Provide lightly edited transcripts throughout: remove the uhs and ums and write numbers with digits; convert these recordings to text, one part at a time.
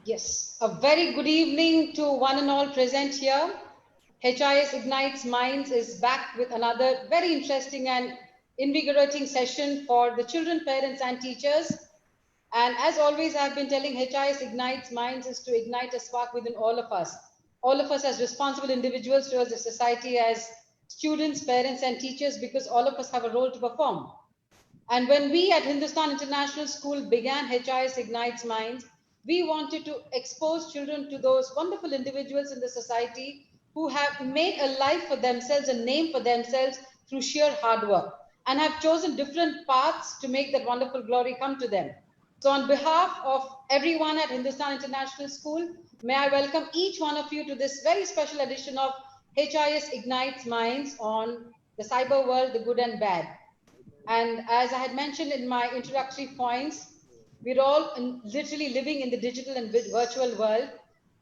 Yes, a very good evening to one and all present here. HIS Ignites Minds is back with another very interesting and invigorating session for the children, parents, and teachers. And as always, I've been telling HIS Ignites Minds is to ignite a spark within all of us as responsible individuals towards the society, as students, parents, and teachers, because all of us have a role to perform. And when we at Hindustan International School began HIS Ignites Minds, we wanted to expose children to those wonderful individuals in the society who have made a life for themselves, a name for themselves through sheer hard work, and have chosen different paths to make that wonderful glory come to them. So, on behalf of everyone at Hindustan International School, may I welcome each one of you to this very special edition of HIS Ignites Minds on the cyber world, the good and bad. And as I had mentioned in my introductory points, we're all literally living in the digital and virtual world,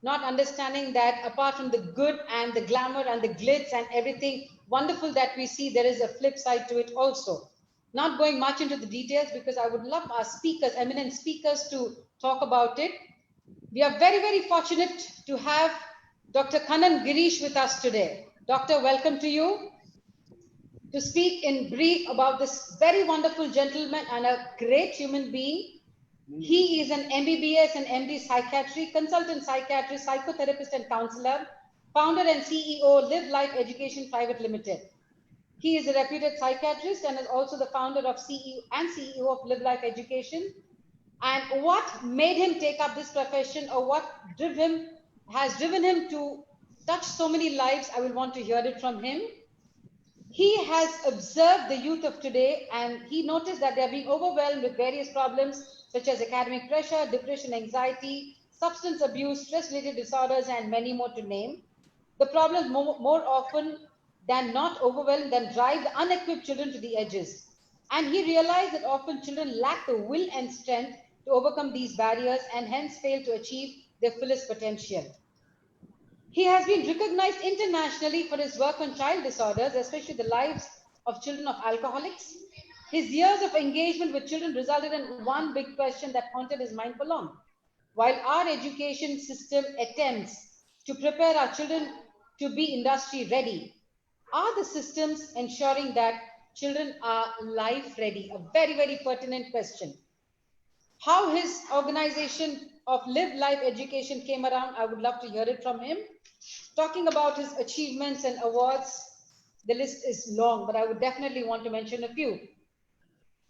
not understanding that apart from the good and the glamour and the glitz and everything wonderful that we see, there is a flip side to it also. Not going much into the details because I would love our speakers, eminent speakers, to talk about it. We are very, very fortunate to have Dr. Kannan Girish with us today. Doctor, welcome to you to speak in brief about this very wonderful gentleman and a great human being. He is an MBBS and MD psychiatry, consultant psychiatrist, psychotherapist and counselor, founder and CEO, Live Life Education Private Limited. He is a reputed psychiatrist and is also the founder of CEO of Live Life Education. And what made him take up this profession, or what has driven him to touch so many lives, I will want to hear it from him. He has observed the youth of today, and he noticed that they are being overwhelmed with various problems such as academic pressure, depression, anxiety, substance abuse, stress-related disorders, and many more to name. The problems more often than not overwhelm than drive the unequipped children to the edges. And he realized that often children lack the will and strength to overcome these barriers and hence fail to achieve their fullest potential. He has been recognized internationally for his work on child disorders, especially the lives of children of alcoholics. His years of engagement with children resulted in one big question that haunted his mind for long. While our education system attempts to prepare our children to be industry ready, are the systems ensuring that children are life ready? A very, very pertinent question. How his organization of Live Life Education came around, I would love to hear it from him. Talking about his achievements and awards, the list is long, but I would definitely want to mention a few.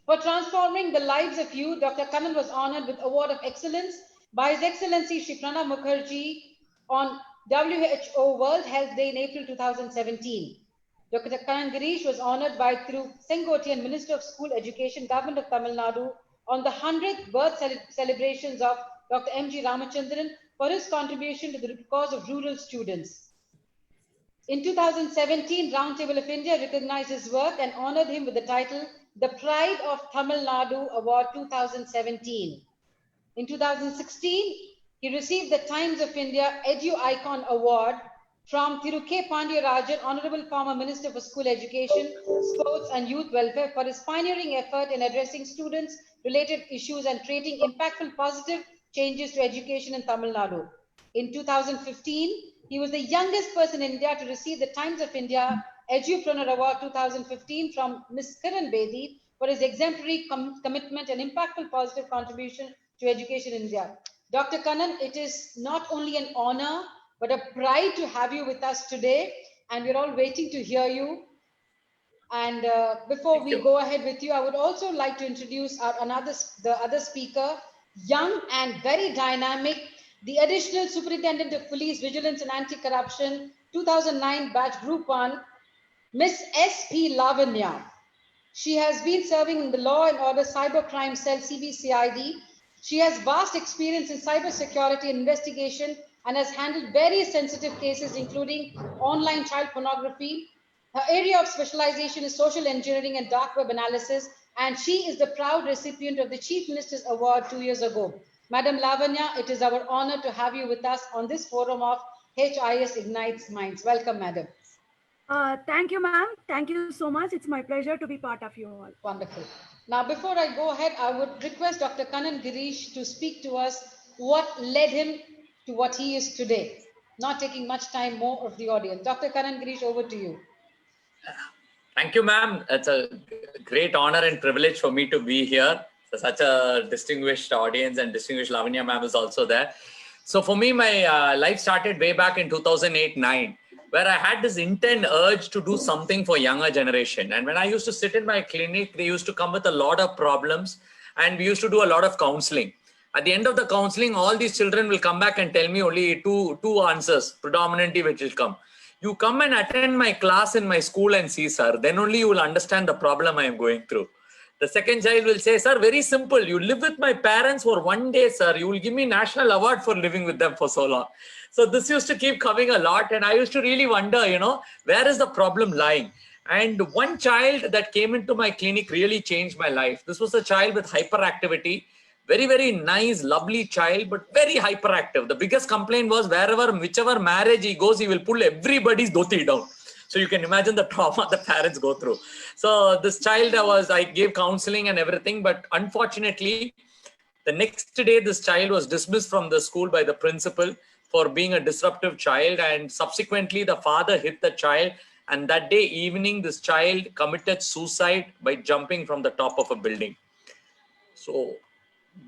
For transforming the lives of youth, Dr. Kannan was honored with Award of Excellence by His Excellency Shri Pranab Mukherjee on WHO World Health Day in April 2017. Dr. Kannan Girish was honored by Thiru Sengotian, Minister of School Education, Government of Tamil Nadu, on the 100th birth celebrations of Dr. M.G. Ramachandran for his contribution to the cause of rural students. In 2017, Roundtable of India recognized his work and honored him with the title the Pride of Tamil Nadu Award 2017. In 2016, he received the Times of India Edu Icon Award from Thiru K. Pandiyarajan, Honorable Former Minister for School Education, Sports and Youth Welfare, for his pioneering effort in addressing students-related issues and creating impactful positive changes to education in Tamil Nadu. In 2015, he was the youngest person in India to receive the Times of India Edupreneur Award 2015 from Ms. Kiran Bedi for his exemplary commitment and impactful positive contribution to education in India. Dr. Kannan, it is not only an honor, but a pride to have you with us today. And we're all waiting to hear you. And before we go ahead with you, I would also like to introduce the other speaker, young and very dynamic, the Additional Superintendent of Police Vigilance and Anti-Corruption, 2009 batch Group 1, Miss S.P. Lavanya. She has been serving in the Law and Order Cybercrime Cell, CBCID. She has vast experience in cybersecurity and investigation and has handled various sensitive cases, including online child pornography. Her area of specialization is social engineering and dark web analysis, and she is the proud recipient of the Chief Minister's Award 2 years ago. Madam Lavanya, it is our honor to have you with us on this forum of HIS Ignites Minds. Welcome, Madam. Thank you, ma'am. Thank you so much. It's my pleasure to be part of you all. Wonderful. Now, before I go ahead, I would request Dr. Kannan Girish to speak to us what led him to what he is today. Not taking much time more of the audience. Dr. Karan Girish, over to you. Thank you, ma'am. It's a great honor and privilege for me to be here. So such a distinguished audience, and distinguished Lavanya ma'am is also there. So for me, my life started way back in 2008-9, where I had this intense urge to do something for younger generation. And when I used to sit in my clinic, they used to come with a lot of problems, and we used to do a lot of counseling. At the end of the counseling, all these children will come back and tell me only two answers, predominantly, which will come. You come and attend my class in my school and see, sir, then only you will understand the problem I am going through. The second child will say, sir, very simple. You live with my parents for one day, sir. You will give me national award for living with them for so long. So this used to keep coming a lot. And I used to really wonder, where is the problem lying? And one child that came into my clinic really changed my life. This was a child with hyperactivity. Very, very nice, lovely child, but very hyperactive. The biggest complaint was whichever marriage he goes, he will pull everybody's dhoti down. So you can imagine the trauma the parents go through. So this child I gave counseling and everything, but unfortunately, the next day, this child was dismissed from the school by the principal for being a disruptive child. And subsequently, the father hit the child. And that day evening, this child committed suicide by jumping from the top of a building. So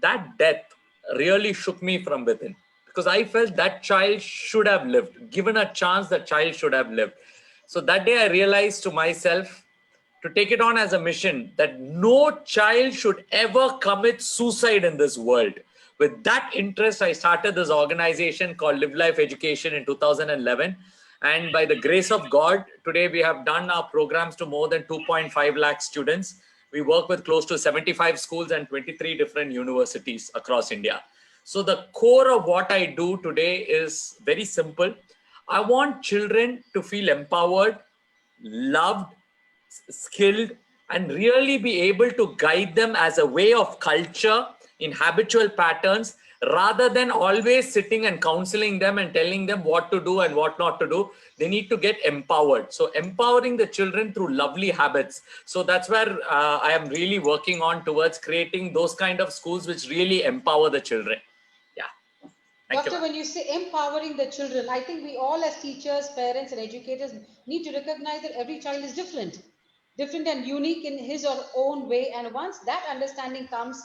that death really shook me from within, because I felt that child should have lived. Given a chance, that child should have lived. So that day I realized to myself to take it on as a mission that no child should ever commit suicide in this world. With that interest, I started this organization called Live Life Education in 2011. And by the grace of God, today we have done our programs to more than 2.5 lakh students. We work with close to 75 schools and 23 different universities across India. So the core of what I do today is very simple. I want children to feel empowered, loved, skilled, and really be able to guide them as a way of culture in habitual patterns, rather than always sitting and counseling them and telling them what to do and what not to do. They need to get empowered. So empowering the children through lovely habits. So that's where I am really working on towards creating those kind of schools which really empower the children. Yeah. Doctor, when you say empowering the children, I think we all as teachers, parents and educators need to recognize that every child is different and unique in his or own way. And once that understanding comes,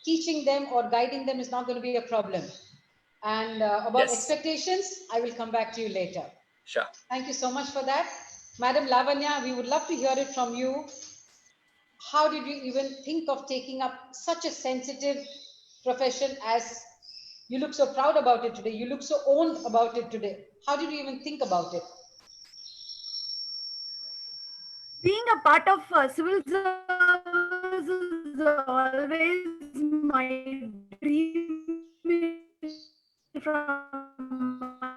teaching them or guiding them is not going to be a problem. And about expectations, I will come back to you later. Sure. Thank you so much for that. Madam Lavanya, we would love to hear it from you. How did you even think of taking up such a sensitive profession? As you look so proud about it today, you look so owned about it today. How did you even think about it? Being a part of civil service is always my dream from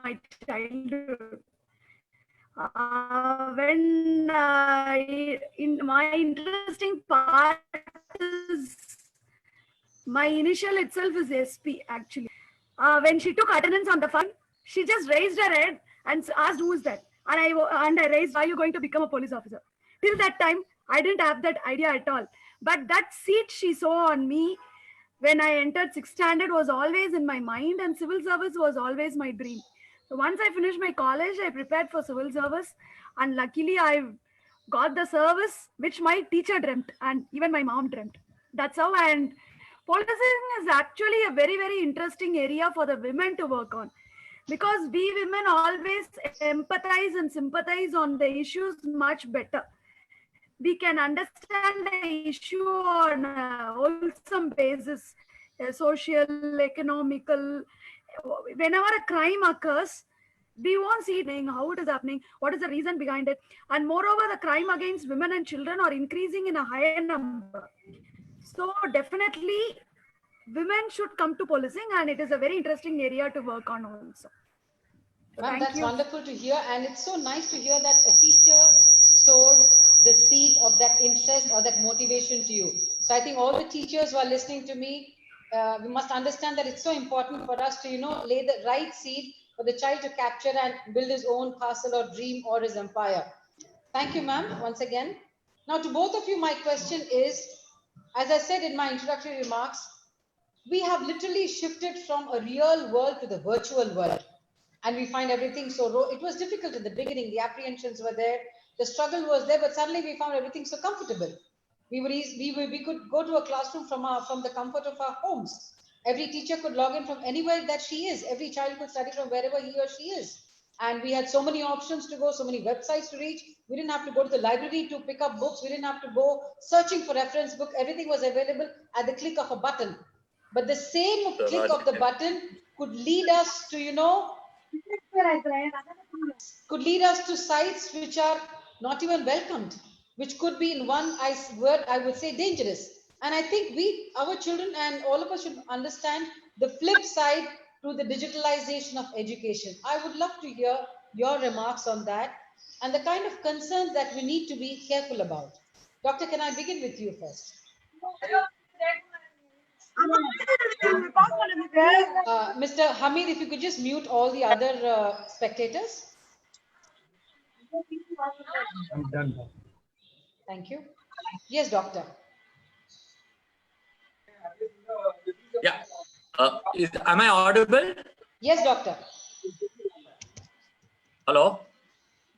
my childhood. When in my interesting part is my initial itself is SP actually. When she took attendance on the fund, she just raised her head and asked, "Who is that?" And I raised, "Are you going to become a police officer?" Till that time, I didn't have that idea at all. But that seat she saw on me when I entered 6th standard was always in my mind, and civil service was always my dream. So once I finished my college, I prepared for civil service, and luckily I got the service which my teacher dreamt and even my mom dreamt. That's how. And policing is actually a very, very interesting area for the women to work on, because we women always empathize and sympathize on the issues much better. We can understand the issue on a wholesome basis, social, economical. Whenever a crime occurs, we won't see it, how it is happening, what is the reason behind it. And moreover, the crime against women and children are increasing in a higher number. So definitely, women should come to policing, and it is a very interesting area to work on also. Ma'am, that's wonderful to hear. And it's so nice to hear that a teacher sowed the seed of that interest or that motivation to you. So I think all the teachers who are listening to me, we must understand that it's so important for us to, lay the right seed for the child to capture and build his own castle or dream or his empire. Thank you, ma'am, once again. Now, to both of you, my question is, as I said in my introductory remarks, we have literally shifted from a real world to the virtual world. And we find everything so raw. It was difficult in the beginning. The apprehensions were there. The struggle was there, but suddenly we found everything so comfortable. We could go to a classroom from the comfort of our homes. Every teacher could log in from anywhere that she is. Every child could study from wherever he or she is. And we had so many options to go, so many websites to reach. We didn't have to go to the library to pick up books. We didn't have to go searching for reference book. Everything was available at the click of a button. But the same click of the button could lead us to, could lead us to sites which are not even welcomed, which could be in one word, I would say dangerous. And I think our children and all of us should understand the flip side to the digitalization of education. I would love to hear your remarks on that and the kind of concerns that we need to be careful about. Doctor, can I begin with you first? Mr. Hamid, if you could just mute all the other spectators. I'm done. Thank you. Yes, doctor. Yeah. Am I audible? Yes, doctor. Hello?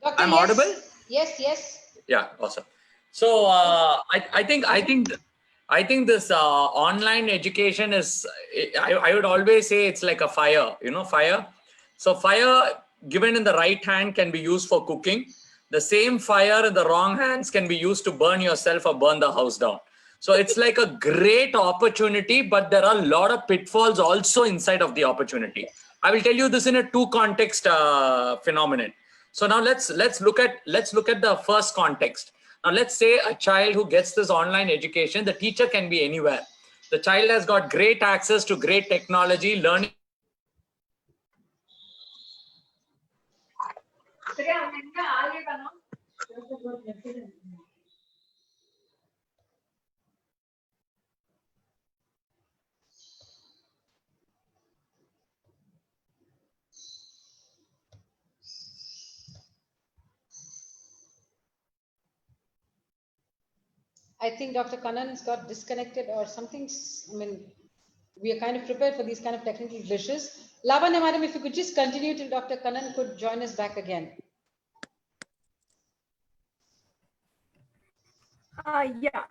Doctor, I'm yes. audible? Yes, yes. Yeah, awesome. So I think this online education is, I would always say it's like a fire, fire. So fire given in the right hand can be used for cooking. The same fire in the wrong hands can be used to burn yourself or burn the house down. So it's like a great opportunity, but there are a lot of pitfalls also inside of the opportunity. I will tell you this in a two context phenomenon. So now let's look at the first context. Now let's say a child who gets this online education, the teacher can be anywhere. The child has got great access to great technology, learning. I think Dr. Kannan's got disconnected or something. I mean, we are kind of prepared for these kind of technical glitches. Lavanya, madam, if you could just continue till Dr. Kannan could join us back again. Yeah.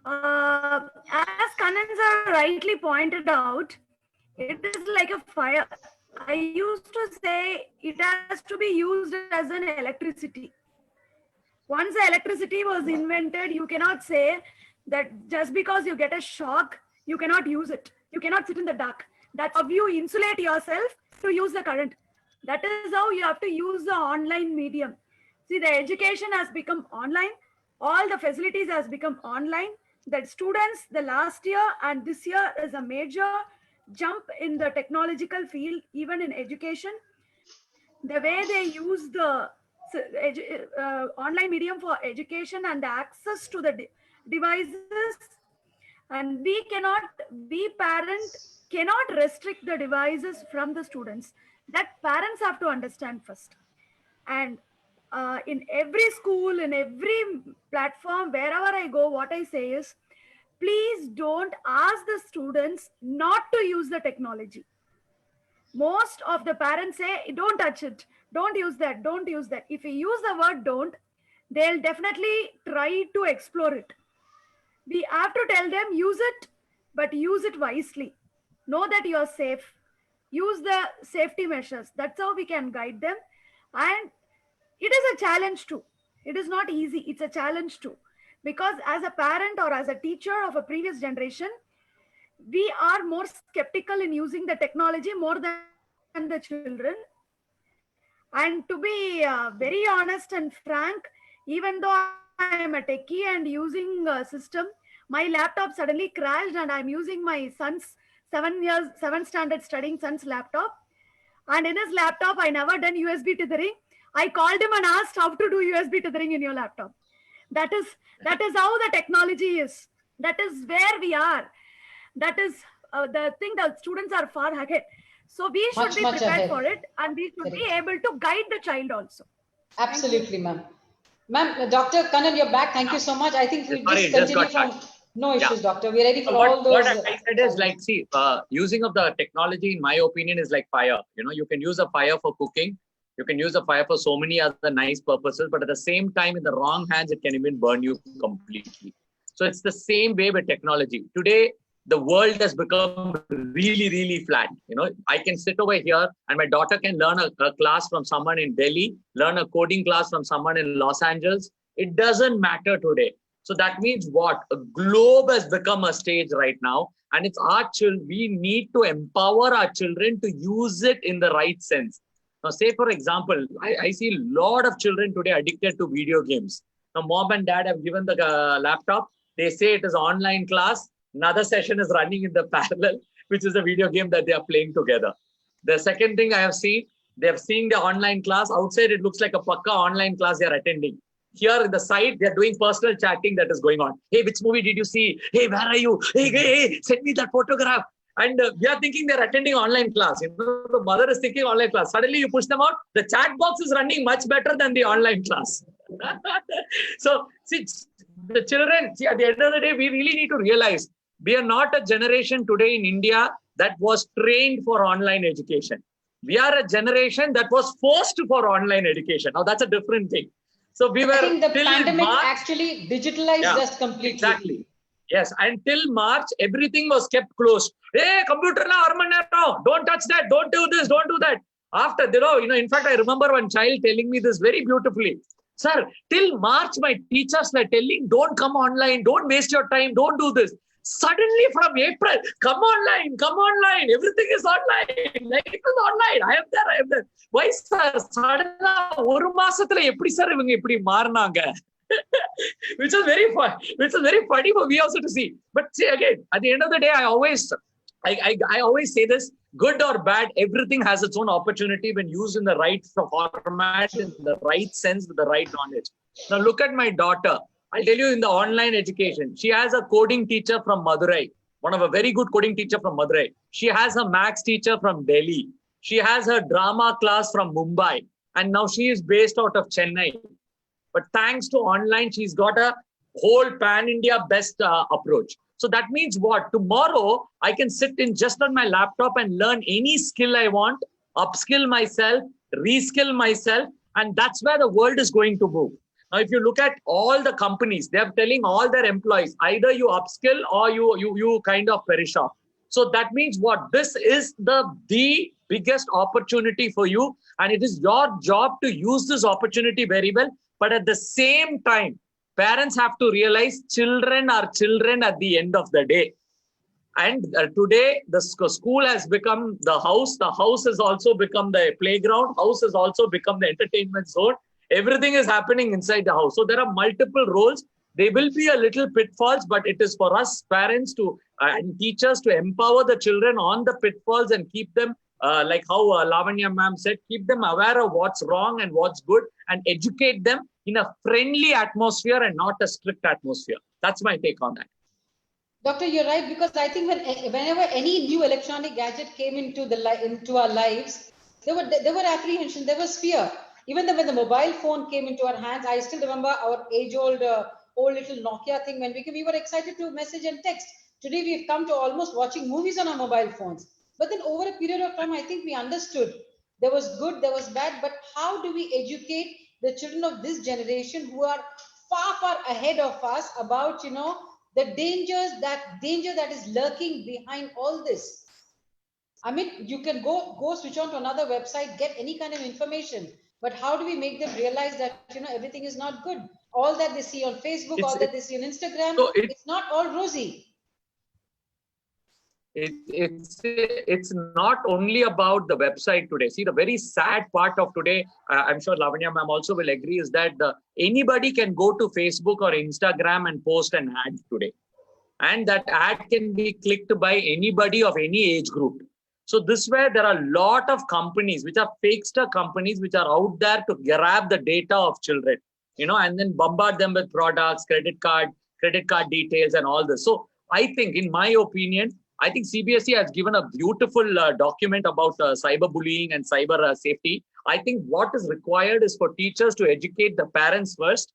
As Kannan sir rightly pointed out, it is like a fire. I used to say it has to be used as an electricity. Once the electricity was invented, you cannot say that just because you get a shock, you cannot use it. You cannot sit in the dark. That's how you insulate yourself to use the current. That is how you have to use the online medium. See, the education has become online. All the facilities has become online. That students, the last year and this year is a major jump in the technological field, even in education. The way they use the online medium for education and the access to the devices, and we parent cannot restrict the devices from the students. That parents have to understand first. And in every school, in every platform, wherever I go, what I say is, please don't ask the students not to use the technology. Most of the parents say, don't touch it, don't use that, don't use that. If you use the word don't, they'll definitely try to explore it. We have to tell them, use it, but use it wisely. Know that you're safe. Use the safety measures. That's how we can guide them. And it is a challenge too. It is not easy. It's a challenge too. Because as a parent or as a teacher of a previous generation, we are more skeptical in using the technology more than the children. And to be very honest and frank, even though I am a techie and using a system, my laptop suddenly crashed and I'm using my son's 7th standard studying son's laptop. And in his laptop, I never done USB tethering. I called him and asked how to do USB tethering in your laptop. That is how the technology is. That is where we are. That is the thing that students are far ahead. So we should be prepared for it, and we should be able to guide the child also. Absolutely, ma'am. Ma'am, Dr. Kannan, you're back. Thank you so much. I think we just continue from No Yeah. issues, doctor. We're ready for So all those. what I said is like, see, using of the technology, in my opinion, is like fire. You know, you can use a fire for cooking. You can use a fire for so many other nice purposes, but at the same time, in the wrong hands, it can even burn you completely. So it's the same way with technology. Today, the world has become really, really flat. You know, I can sit over here and my daughter can learn a class from someone in Delhi, learn a coding class from someone in Los Angeles. It doesn't matter today. So that means what? A globe has become a stage right now. And it's our children. We need to empower our children to use it in the right sense. Now, say, for example, I see a lot of children today addicted to video games. Now, mom and dad have given the laptop. They say it is online class. Another session is running in the parallel, which is a video game that they are playing together. The second thing I have seen, they have seen the online class. Outside, it looks like a pakka online class they are attending. Here in the side, they're doing personal chatting that is going on. Hey, which movie did you see? Hey, where are you? Hey, send me that photograph. And we are thinking they're attending online class. You know, the mother is thinking online class. Suddenly you push them out. The chat box is running much better than the online class. So, see, the children, see, at the end of the day, we really need to realize we are not a generation today in India that was trained for online education. We are a generation that was forced for online education. Now, that's a different thing. So we were. I think the pandemic actually digitalized us completely. Exactly. Yes. Until March, everything was kept closed. Hey, computer na armanero. Don't touch that. Don't do this. Don't do that. After, you know, in fact, I remember one child telling me this very beautifully. Sir, till March, my teachers were telling, don't come online. Don't waste your time. Don't do this. Suddenly from April, come online, everything is online, life is online, I am there. Why, sir? Suddenly, which is very fun, which is very funny for me also to see. But see, again, at the end of the day, I always say this, good or bad, everything has its own opportunity when used in the right format, in the right sense, with the right knowledge. Now look at my daughter. I'll tell you, in the online education, she has a coding teacher from Madurai, one of a very good coding teacher from Madurai. She has a maths teacher from Delhi. She has her drama class from Mumbai. And now she is based out of Chennai. But thanks to online, she's got a whole pan-India best approach. So that means what? Tomorrow, I can sit in just on my laptop and learn any skill I want, upskill myself, reskill myself. And that's where the world is going to move. Now, if you look at all the companies, they're telling all their employees, either you upskill or you kind of perish off. So that means what? This is the biggest opportunity for you. And it is your job to use this opportunity very well. But at the same time, parents have to realize children are children at the end of the day. And today, the school has become the house. The house has also become the playground. House has also become the entertainment zone. Everything is happening inside the house. So there are multiple roles. There will be a little pitfalls, but it is for us parents to and teachers to empower the children on the pitfalls and keep them, like how Lavanya ma'am said, keep them aware of what's wrong and what's good and educate them in a friendly atmosphere and not a strict atmosphere. That's my take on that. Doctor, you're right, because I think whenever any new electronic gadget came into our lives, there were apprehension, there was fear. Even when the mobile phone came into our hands, I still remember our age-old old little Nokia thing when we were excited to message and text. Today we've come to almost watching movies on our mobile phones. But then over a period of time, I think we understood there was good, there was bad, but how do we educate the children of this generation who are far, far ahead of us about, you know, the danger that is lurking behind all this? I mean, you can go switch on to another website, get any kind of information. But how do we make them realize that, you know, everything is not good? All that they see on Facebook, all that they see on Instagram, so it's not all rosy. It's not only about the website today. See, the very sad part of today, I'm sure Lavanya ma'am also will agree, is that anybody can go to Facebook or Instagram and post an ad today. And that ad can be clicked by anybody of any age group. So this way, there are a lot of companies, which are fakester companies, which are out there to grab the data of children, you know, and then bombard them with products, credit card details and all this. So I think, in my opinion, I think CBSE has given a beautiful document about cyberbullying and cyber safety. I think what is required is for teachers to educate the parents first,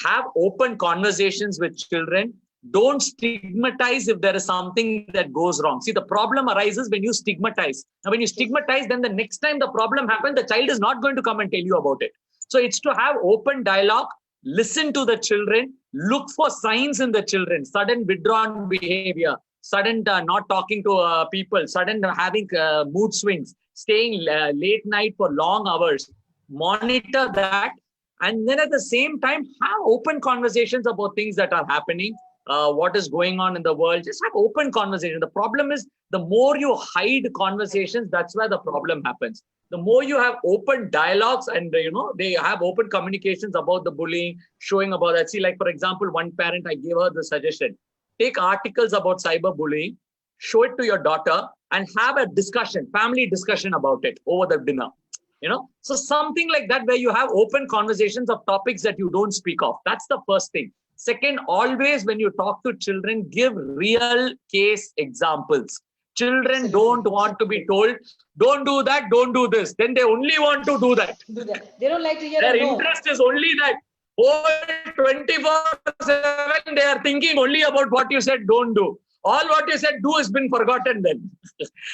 have open conversations with children, Don't stigmatize if there is something that goes wrong. See, the problem arises when you stigmatize. Now, when you stigmatize, then the next time the problem happens, the child is not going to come and tell you about it. So it's to have open dialogue, listen to the children, look for signs in the children, sudden withdrawn behavior, sudden not talking to people, sudden having mood swings, staying late night for long hours. Monitor that. And then at the same time, have open conversations about things that are happening, what is going on in the world. Just have open conversation. The problem is the more you hide conversations, that's where the problem happens. The more you have open dialogues and, they have open communications about the bullying, showing about that. See, like, for example, one parent, I gave her the suggestion, take articles about cyberbullying, show it to your daughter and have a discussion, family discussion about it over the dinner. So something like that where you have open conversations of topics that you don't speak of. That's the first thing. Second, always when you talk to children, give real case examples. Children don't want to be told, don't do that, don't do this. Then they only want to do that. They don't like to hear Their no. interest is only that. 24/7, they are thinking only about what you said, don't do. All what you said, do has been forgotten then.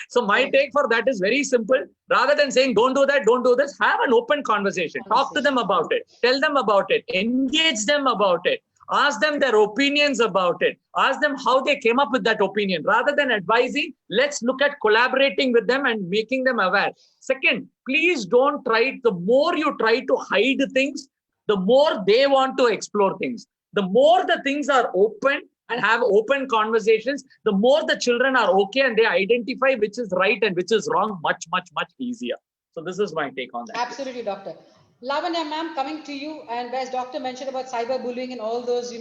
So my take for that is very simple. Rather than saying, don't do that, don't do this, have an open conversation. Talk to them about it. Tell them about it. Engage them about it. Ask them their opinions about it. Ask them how they came up with that opinion. Rather than advising, let's look at collaborating with them and making them aware. Second, please don't try, the more you try to hide things, the more they want to explore things. The more the things are open and have open conversations, the more the children are okay and they identify which is right and which is wrong much, much, much easier. So this is my take on that. Absolutely, doctor. Lavanya ma'am, coming to you, and as doctor mentioned about cyberbullying and all those,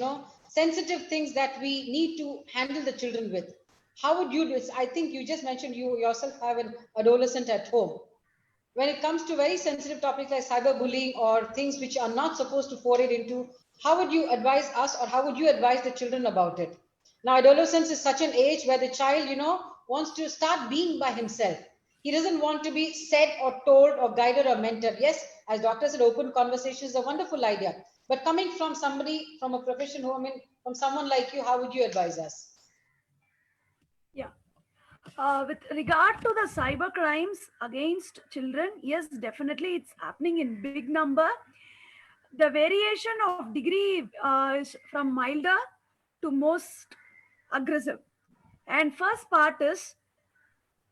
sensitive things that we need to handle the children with. How would you do this? I think you just mentioned you yourself have an adolescent at home. When it comes to very sensitive topics like cyberbullying or things which are not supposed to foray into, how would you advise us or how would you advise the children about it? Now, adolescence is such an age where the child, wants to start being by himself. He doesn't want to be said or told or guided or mentored. Yes, as doctor said, open conversation is a wonderful idea. But coming from somebody, from a profession, from someone like you, how would you advise us? Yeah. With regard to the cyber crimes against children, yes, definitely it's happening in big number. The variation of degree is from milder to most aggressive. And first part is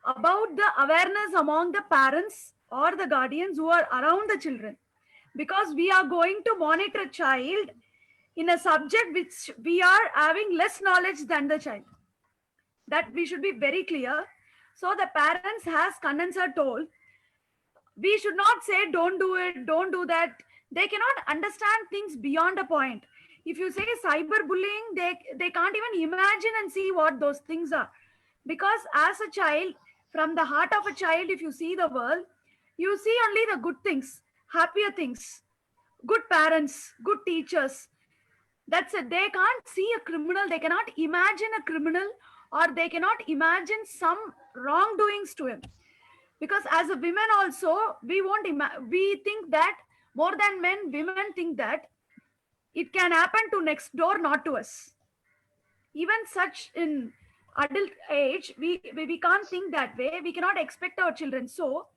about the awareness among the parents or the guardians who are around the children. Because we are going to monitor a child in a subject which we are having less knowledge than the child. That we should be very clear. So the parents, as Kannan sir told, we should not say don't do it, don't do that. They cannot understand things beyond a point. If you say cyberbullying, they can't even imagine and see what those things are. Because as a child, from the heart of a child, if you see the world, you see only the good things, happier things, good parents, good teachers. That's it. They can't see a criminal. They cannot imagine a criminal, or they cannot imagine some wrongdoings to him. Because as a women also, we think that more than men, women think that it can happen to next door, not to us. Even such in adult age, we can't think that way. We cannot expect our children. So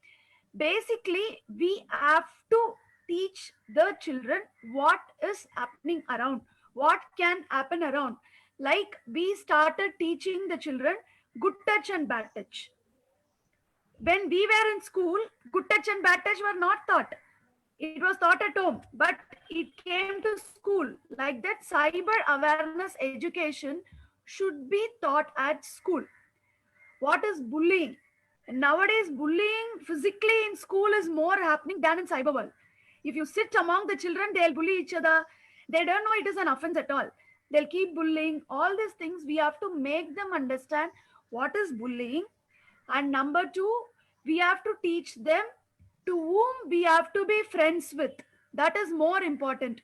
basically, we have to teach the children what is happening around, what can happen around. Like we started teaching the children good touch and bad touch. When we were in school, good touch and bad touch were not taught. It was taught at home, but it came to school. Like that, cyber awareness education should be taught at school. What is bullying? Nowadays, bullying physically in school is more happening than in cyber world. If you sit among the children, they'll bully each other. They don't know it is an offense at all. They'll keep bullying. All these things, we have to make them understand what is bullying. And number two, we have to teach them to whom we have to be friends with. That is more important,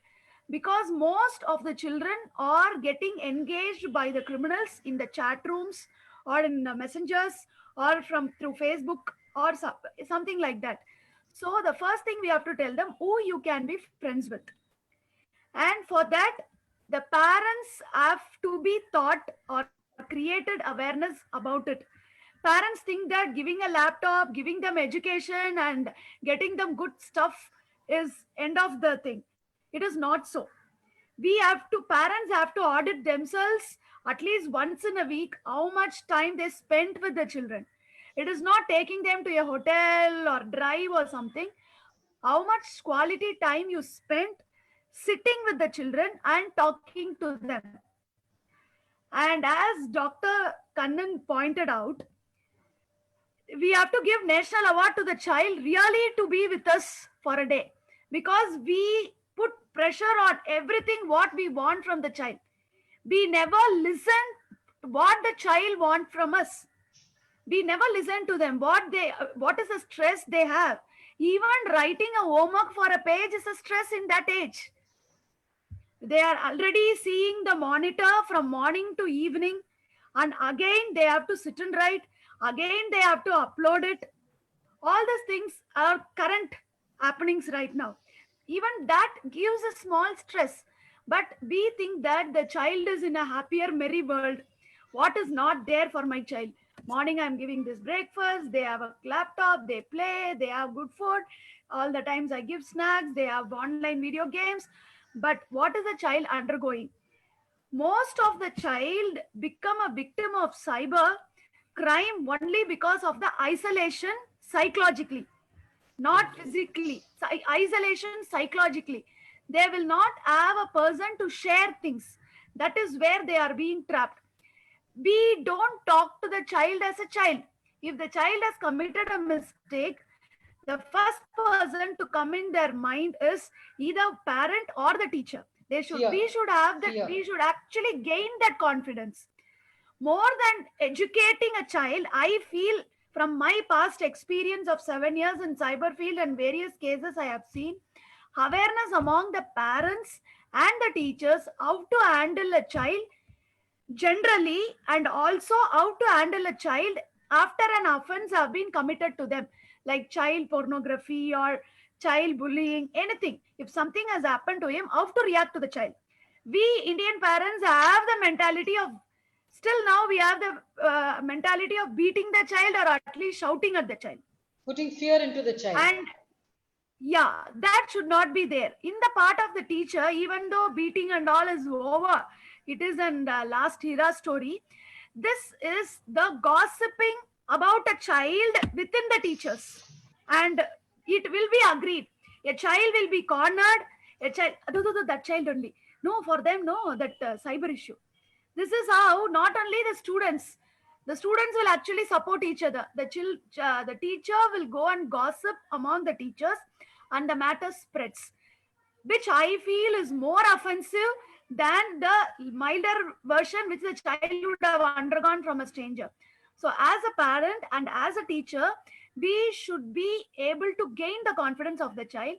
because most of the children are getting engaged by the criminals in the chat rooms or in the messengers or through Facebook or something like that. So the first thing we have to tell them who you can be friends with. And for that, the parents have to be taught or created awareness about it. Parents think that giving a laptop, giving them education and getting them good stuff is end of the thing. It is not so. Parents have to audit themselves at least once in a week how much time they spent with the children. It is not taking them to a hotel or drive or something. How much quality time you spent sitting with the children and talking to them. And as Dr. Kannan pointed out, we have to give national award to the child really to be with us for a day, because we put pressure on everything what we want from the child. We never listen what the child want from us. We never listen to them, what is the stress they have. Even writing a homework for a page is a stress in that age. They are already seeing the monitor from morning to evening, and again they have to sit and write, again they have to upload it. All these things are current happenings right now. Even that gives a small stress, but we think that the child is in a happier, merry world. What is not there for my child? Morning I'm giving this breakfast, they have a laptop, they play, they have good food. All the times I give snacks, they have online video games. But what is the child undergoing? Most of the child become a victim of cyber crime only because of the isolation psychologically, not physically. Isolation psychologically. They will not have a person to share things. That is where they are being trapped. We don't talk to the child as a child. If the child has committed a mistake, the first person to come in their mind is either parent or the teacher. We should actually gain that confidence. More than educating a child, I feel from my past experience of 7 years in cyber field and various cases I have seen, awareness among the parents and the teachers how to handle a child generally, and also how to handle a child after an offense have been committed to them, like child pornography or child bullying, anything. If something has happened to him, how to react to the child. We Indian parents have the mentality of, still now we have the mentality of beating the child or at least shouting at the child. Putting fear into the child. And yeah, that should not be there. In the part of the teacher, even though beating and all is over, it is an last era story. This is the gossiping about a child within the teachers. And it will be agreed. A child will be cornered. A child, that child only. No, for them, no, that cyber issue. This is how not only the students will actually support each other. The teacher will go and gossip among the teachers and the matter spreads, which I feel is more offensive than the milder version which the child would have undergone from a stranger. So as a parent and as a teacher, we should be able to gain the confidence of the child,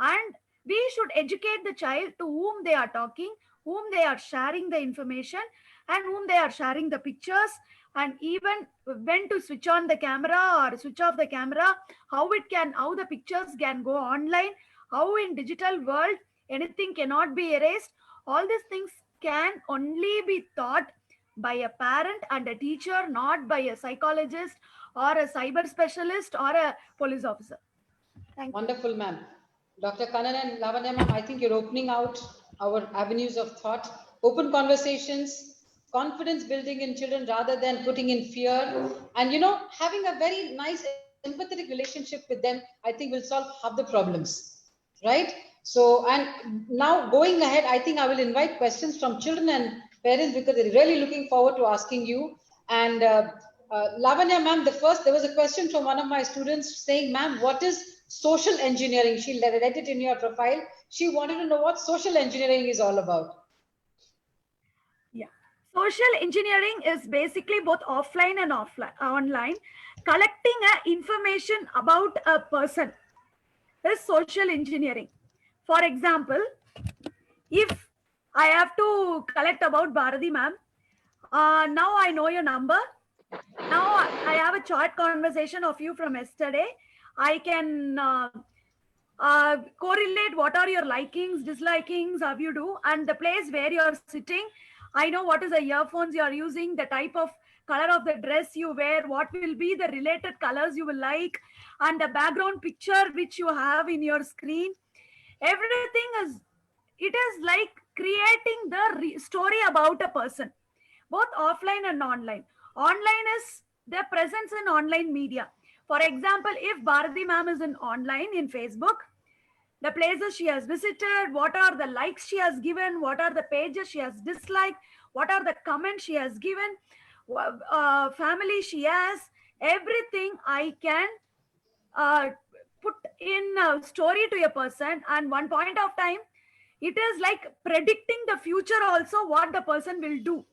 and we should educate the child to whom they are talking, whom they are sharing the information, and whom they are sharing the pictures, and even when to switch on the camera or switch off the camera, how the pictures can go online, how in digital world anything cannot be erased. All these things can only be taught by a parent and a teacher, not by a psychologist or a cyber specialist or a police officer. Thank you. Wonderful, ma'am. Dr. Kannan and Lavanya, ma'am, I think you're opening out our avenues of thought, open conversations, confidence building in children rather than putting in fear. And, having a very nice, empathetic relationship with them, I think will solve half the problems, right? So, and now going ahead, I think I will invite questions from children and parents because they're really looking forward to asking you. And Lavanya, ma'am, there was a question from one of my students saying, ma'am, what is social engineering? She read it in your profile. She wanted to know what social engineering is all about. Yeah. Social engineering is basically both offline and online. Collecting information about a person is social engineering. For example, if I have to collect about Bharati ma'am, now I know your number. Now I have a short conversation of you from yesterday. I can correlate what are your likings, dislikings, how you do, and the place where you're sitting. I know what is the earphones you're using, the type of color of the dress you wear, what will be the related colors you will like, and the background picture which you have in your screen. Everything is, it is like creating the story about a person, both offline and online. Online is their presence in online media. For example, if Bharati ma'am is in online in Facebook, the places she has visited, what are the likes she has given, what are the pages she has disliked, what are the comments she has given, family she has, everything I can put in a story to a person. And one point of time, it is like predicting the future also, what the person will do.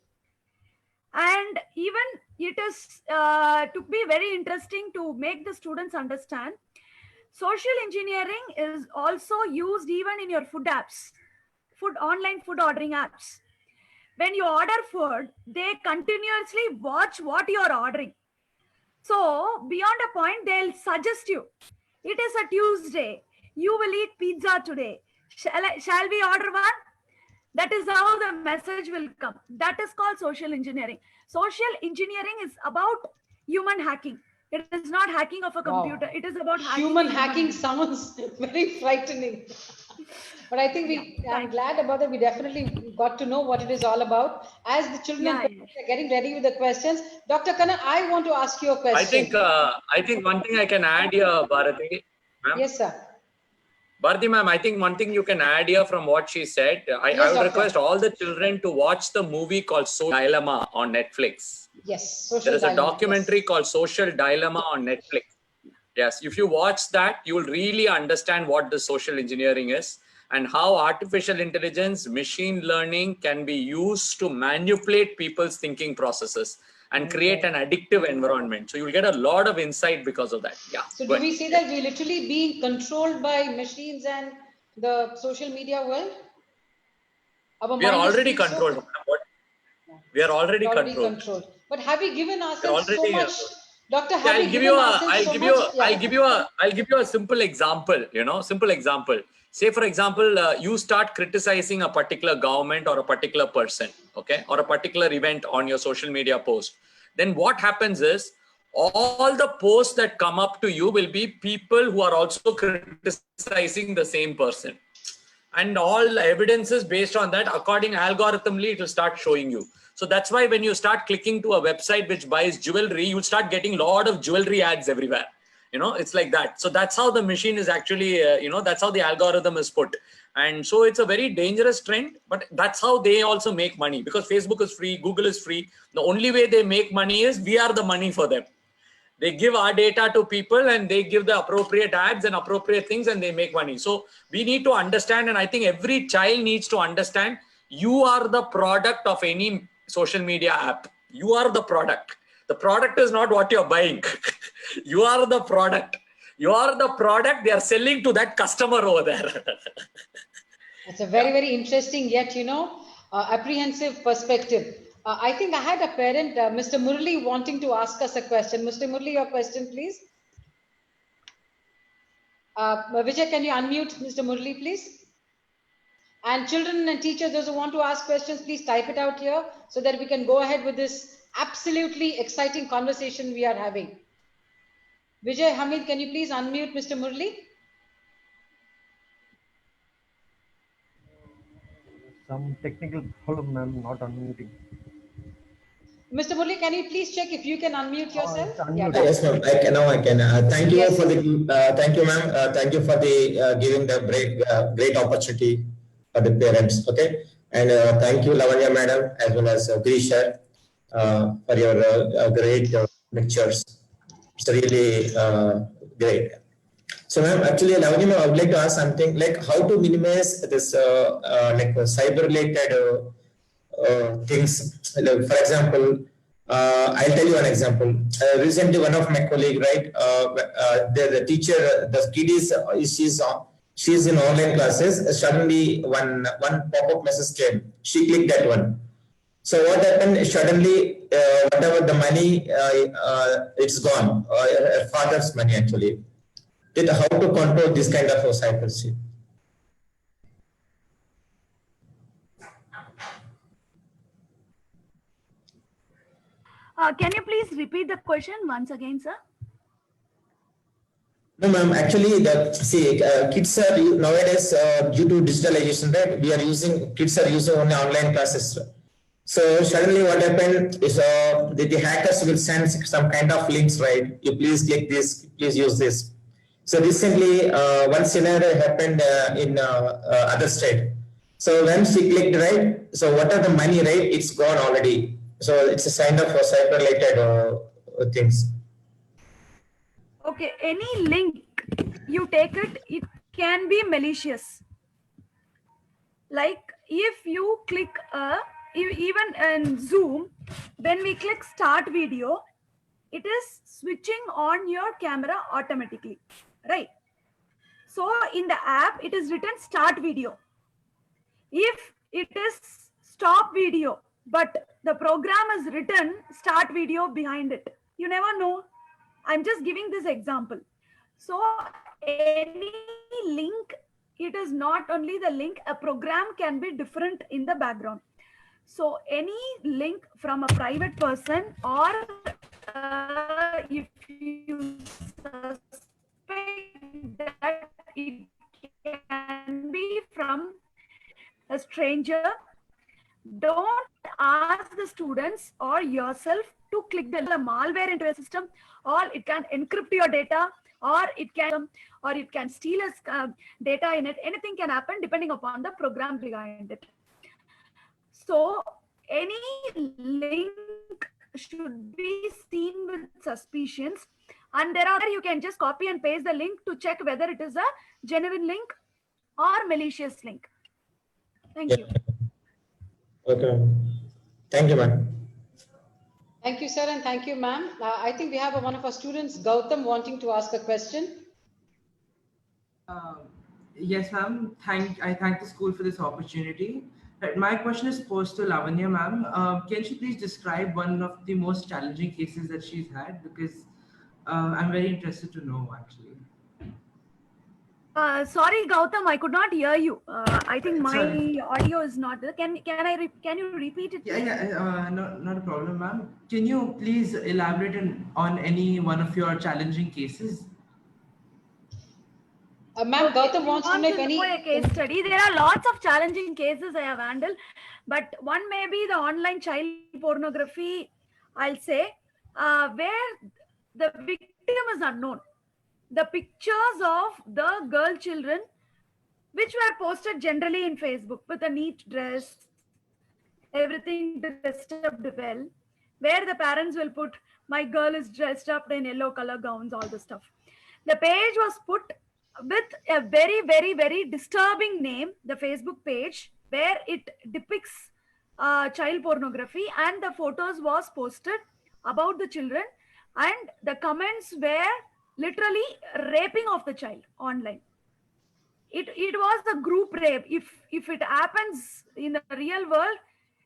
And even it is to be very interesting to make the students understand, social engineering is also used even in your food apps, online food ordering apps. When you order food, they continuously watch what you are ordering. So beyond a point, they'll suggest you, it is a Tuesday, you will eat pizza today. Shall we order one? That is how the message will come. That is called social engineering. Social engineering is about human hacking. It is not hacking of a computer. Wow. It is about human hacking sounds very frightening. But I think I'm glad about that. We definitely got to know what it is all about. As the children are getting ready with the questions, Dr. Kannan, I want to ask you a question. I think one thing I can add here, Bharati. Yes, sir. Bharati ma'am, I think one thing you can add here from what she said, I would request all the children to watch the movie called Social Dilemma on Netflix. Yes, there is a documentary called Social Dilemma on Netflix. Yes, if you watch that, you will really understand what the social engineering is and how artificial intelligence, machine learning can be used to manipulate people's thinking processes and create an addictive environment. So you will get a lot of insight because of that. Yeah. So do we say that we're literally being controlled by machines and the social media world? We are already controlled. We are already controlled. But have we given ourselves so much? Doctor, have I'll give you a simple example, simple example. Say, for example, you start criticizing a particular government or a particular person, okay, or a particular event on your social media post. Then what happens is all the posts that come up to you will be people who are also criticizing the same person. And all evidences based on that, according algorithmically, it will start showing you. So that's why when you start clicking to a website which buys jewelry, you'll start getting a lot of jewelry ads everywhere. It's like that. So that's how the machine is actually, that's how the algorithm is put. And so it's a very dangerous trend, but that's how they also make money, because Facebook is free, Google is free. The only way they make money is we are the money for them. They give our data to people and they give the appropriate ads and appropriate things and they make money. So we need to understand, and I think every child needs to understand, you are the product of any social media app. You are the product. The product is not what you're buying. You are the product. You are the product they are selling to that customer over there. It's a very, very interesting yet, apprehensive perspective. I think I had a parent, Mr. Murli, wanting to ask us a question. Mr. Murli, your question, please. Vijay, can you unmute Mr. Murli, please? And children and teachers, those who want to ask questions, please type it out here so that we can go ahead with this absolutely exciting conversation we are having. Vijay, Hamid, can you please unmute Mr. Murli? Some technical problem, I'm not unmuting. Mr. Murli, can you please check if you can unmute yourself? Yes, ma'am. I can. Thank you for the. Thank you, ma'am. Thank you for the giving the great opportunity for the parents. Okay, and thank you, Lavanya madam, as well as Grisha, for your great lectures. It's really great. So, ma'am, actually, Lavanya ma'am, I would like to ask something like how to minimize this like cyber-related things. Like, for example, I'll tell you an example. Recently, one of my colleague, right, the teacher, the kid she's in online classes. Suddenly, one pop-up message came. She clicked that one. So what happened? Suddenly, whatever the money, it's gone. Her father's money actually. that how to control this kind of cycles. Can you please repeat the question once again, sir? No, ma'am. Actually, kids are nowadays due to digitalization, right? Kids are using only online classes. So suddenly, what happened is the hackers will send some kind of links, right? You please click this, please use this. So recently, one scenario happened in other state. So when she clicked, right? So what are the money, right? It's gone already. So it's a sign of cyber-related things. Okay, any link you take it can be malicious. Like if you click, even in Zoom, when we click start video, it is switching on your camera automatically, right? So in the app, it is written start video. If it is stop video, but the program is written start video behind it, you never know. I'm just giving this example. So any link, it is not only the link, a program can be different in the background. So any link from a private person, or if you suspect that it can be from a stranger, don't ask the students or yourself to click the malware into a system, or it can encrypt your data, or it can steal data in it. Anything can happen depending upon the program behind it. So any link should be seen with suspicions, and you can just copy and paste the link to check whether it is a genuine link or malicious link. Thank you. Okay. Thank you, ma'am. Thank you, sir, and thank you, ma'am. I think we have one of our students, Gautam, wanting to ask a question. Yes, ma'am. I thank the school for this opportunity. My question is posed to Lavanya, ma'am. Can she please describe one of the most challenging cases that she's had? Because I'm very interested to know, actually. Sorry, Gautam, I could not hear you. I think my audio is not there. Can you repeat it? Yeah. Not a problem, ma'am. Can you please elaborate on any one of your challenging cases? Ma'am, Gautam wants to make any case study. There are lots of challenging cases I have handled, but one may be the online child pornography, I'll say, where the victim is unknown. The pictures of the girl children, which were posted generally in Facebook with a neat dress, everything dressed up well, where the parents will put, my girl is dressed up in yellow color gowns, all the stuff. The page was put with a very, very, very disturbing name, the Facebook page, where it depicts child pornography, and the photos was posted about the children, and the comments were literally raping of the child online. It was a group rape. If it happens in the real world,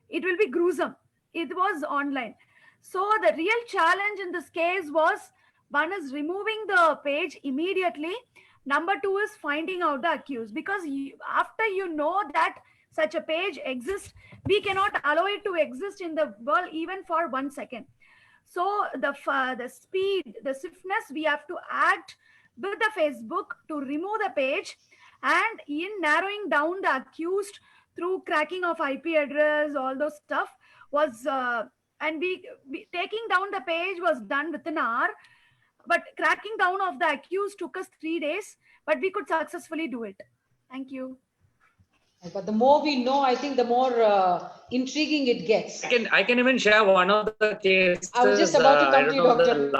it will be gruesome. It was online. So the real challenge in this case was, one is removing the page immediately. Number two is finding out the accused, because after you know that such a page exists, we cannot allow it to exist in the world even for 1 second. So the speed, the swiftness, we have to act with the Facebook to remove the page, and in narrowing down the accused through cracking of IP address, all those stuff was, and we taking down the page was done within an hour, but cracking down of the accused took us 3 days, but we could successfully do it. Thank you. But the more we know, I think the more intriguing it gets. I can even share one of the cases. I was just about to come to you, Doctor.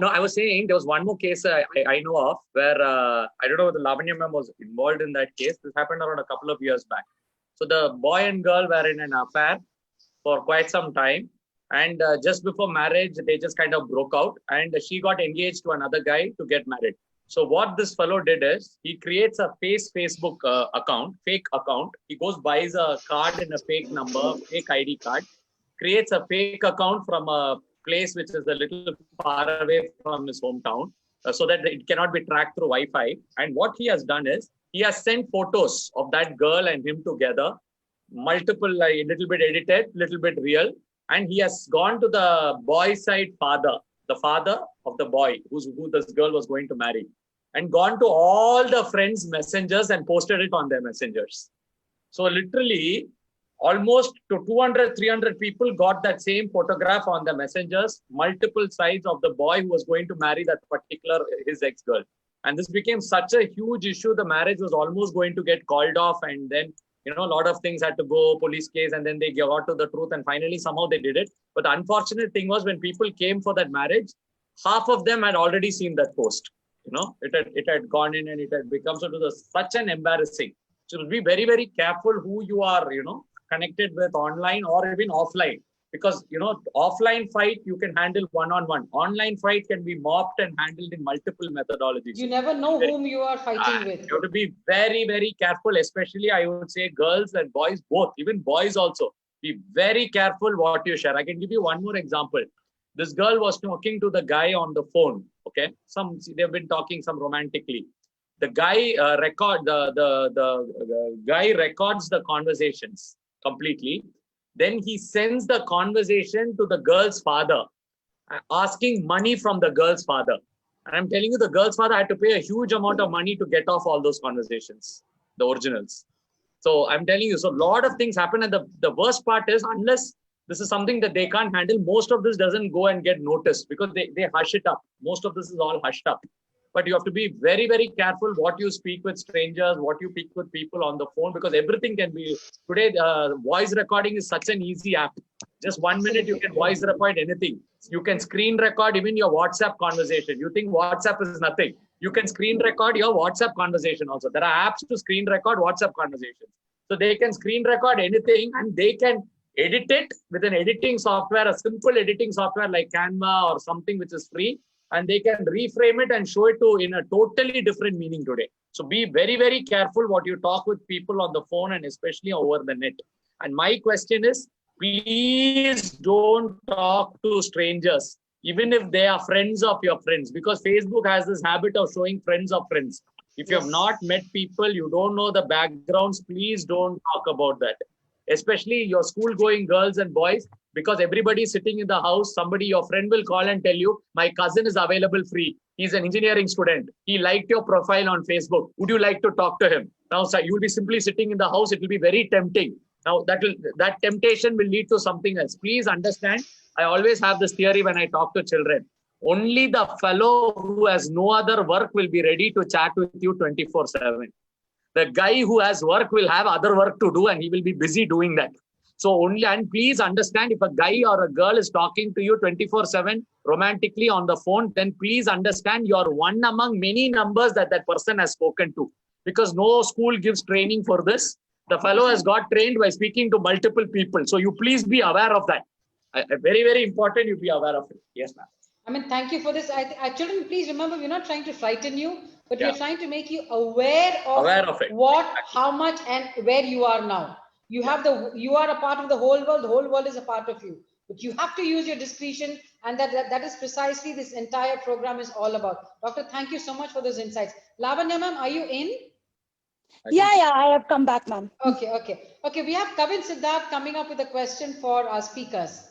No, I was saying there was one more case I know of where I don't know whether Lavanya ma'am was involved in that case. This happened around a couple of years back. So the boy and girl were in an affair for quite some time. And just before marriage, they just kind of broke out, and she got engaged to another guy to get married. So what this fellow did is, he creates a Facebook account, fake account. He goes, buys a card in a fake number, fake ID card, creates a fake account from a place which is a little far away from his hometown. so that it cannot be tracked through Wi-Fi. And what he has done is he has sent photos of that girl and him together, multiple, like, little bit edited, little bit real. And he has gone to the boy side father, the father of the boy who this girl was going to marry, and gone to all the friends' messengers and posted it on their messengers. So literally, almost to 200, 300 people got that same photograph on the messengers, multiple sides of the boy who was going to marry that particular, his ex-girl. And this became such a huge issue. The marriage was almost going to get called off. And then, a lot of things had to go, police case, and then they got to the truth. And finally, somehow they did it. But the unfortunate thing was when people came for that marriage, half of them had already seen that post. It had gone in and it had become such an embarrassing. So be very, very careful who you are, connected with online or even offline, because offline fight you can handle one-on-one. Online fight can be mopped and handled in multiple methodologies. You never know whom you are fighting with. You have to be very, very careful, especially I would say girls and boys both, even boys also. Be very careful what you share. I can give you one more example. This girl was talking to the guy on the phone. Okay, they've been talking some romantically. The guy the guy records the conversations completely. Then he sends the conversation to the girl's father, asking money from the girl's father. And I'm telling you, the girl's father had to pay a huge amount of money to get off all those conversations, the originals. So I'm telling you, so a lot of things happen. And the worst part is, unless this is something that they can't handle, most of this doesn't go and get noticed because they hush it up. Most of this is all hushed up. But you have to be very, very careful what you speak with strangers, what you speak with people on the phone, because everything can be, today, voice recording is such an easy app. Just 1 minute, you can voice record anything. You can screen record even your WhatsApp conversation. You think WhatsApp is nothing. You can screen record your WhatsApp conversation also. There are apps to screen record WhatsApp conversations. So they can screen record anything and they can edit it with an editing software, a simple editing software like Canva or something which is free. And they can reframe it and show it in a totally different meaning today. So be very, very careful what you talk with people on the phone and especially over the net. And my question is, please don't talk to strangers, even if they are friends of your friends, because Facebook has this habit of showing friends of friends. If you have not met people, you don't know the backgrounds, please don't talk about that. Especially your school-going girls and boys, because everybody is sitting in the house, your friend will call and tell you, my cousin is available free. He's an engineering student. He liked your profile on Facebook. Would you like to talk to him? Now, sir, you will be simply sitting in the house. It will be very tempting. Now, that temptation will lead to something else. Please understand, I always have this theory when I talk to children. Only the fellow who has no other work will be ready to chat with you 24/7. The guy who has work will have other work to do and he will be busy doing that. So and please understand, if a guy or a girl is talking to you 24/7 romantically on the phone, then please understand you're one among many numbers that person has spoken to, because no school gives training for this. The fellow has got trained by speaking to multiple people. So you please be aware of that. Very, very important you be aware of it. Yes, ma'am. I mean, thank you for this. Children, please remember, we're not trying to frighten you, but we're trying to make you aware of it. What, how much, and where you are now. You are a part of the whole world. The whole world is a part of you. But you have to use your discretion, and that is precisely this entire program is all about. Doctor, thank you so much for those insights. Lavanya ma'am, are you in? Yeah, I have come back, ma'am. Okay. We have Kavin Siddharth coming up with a question for our speakers.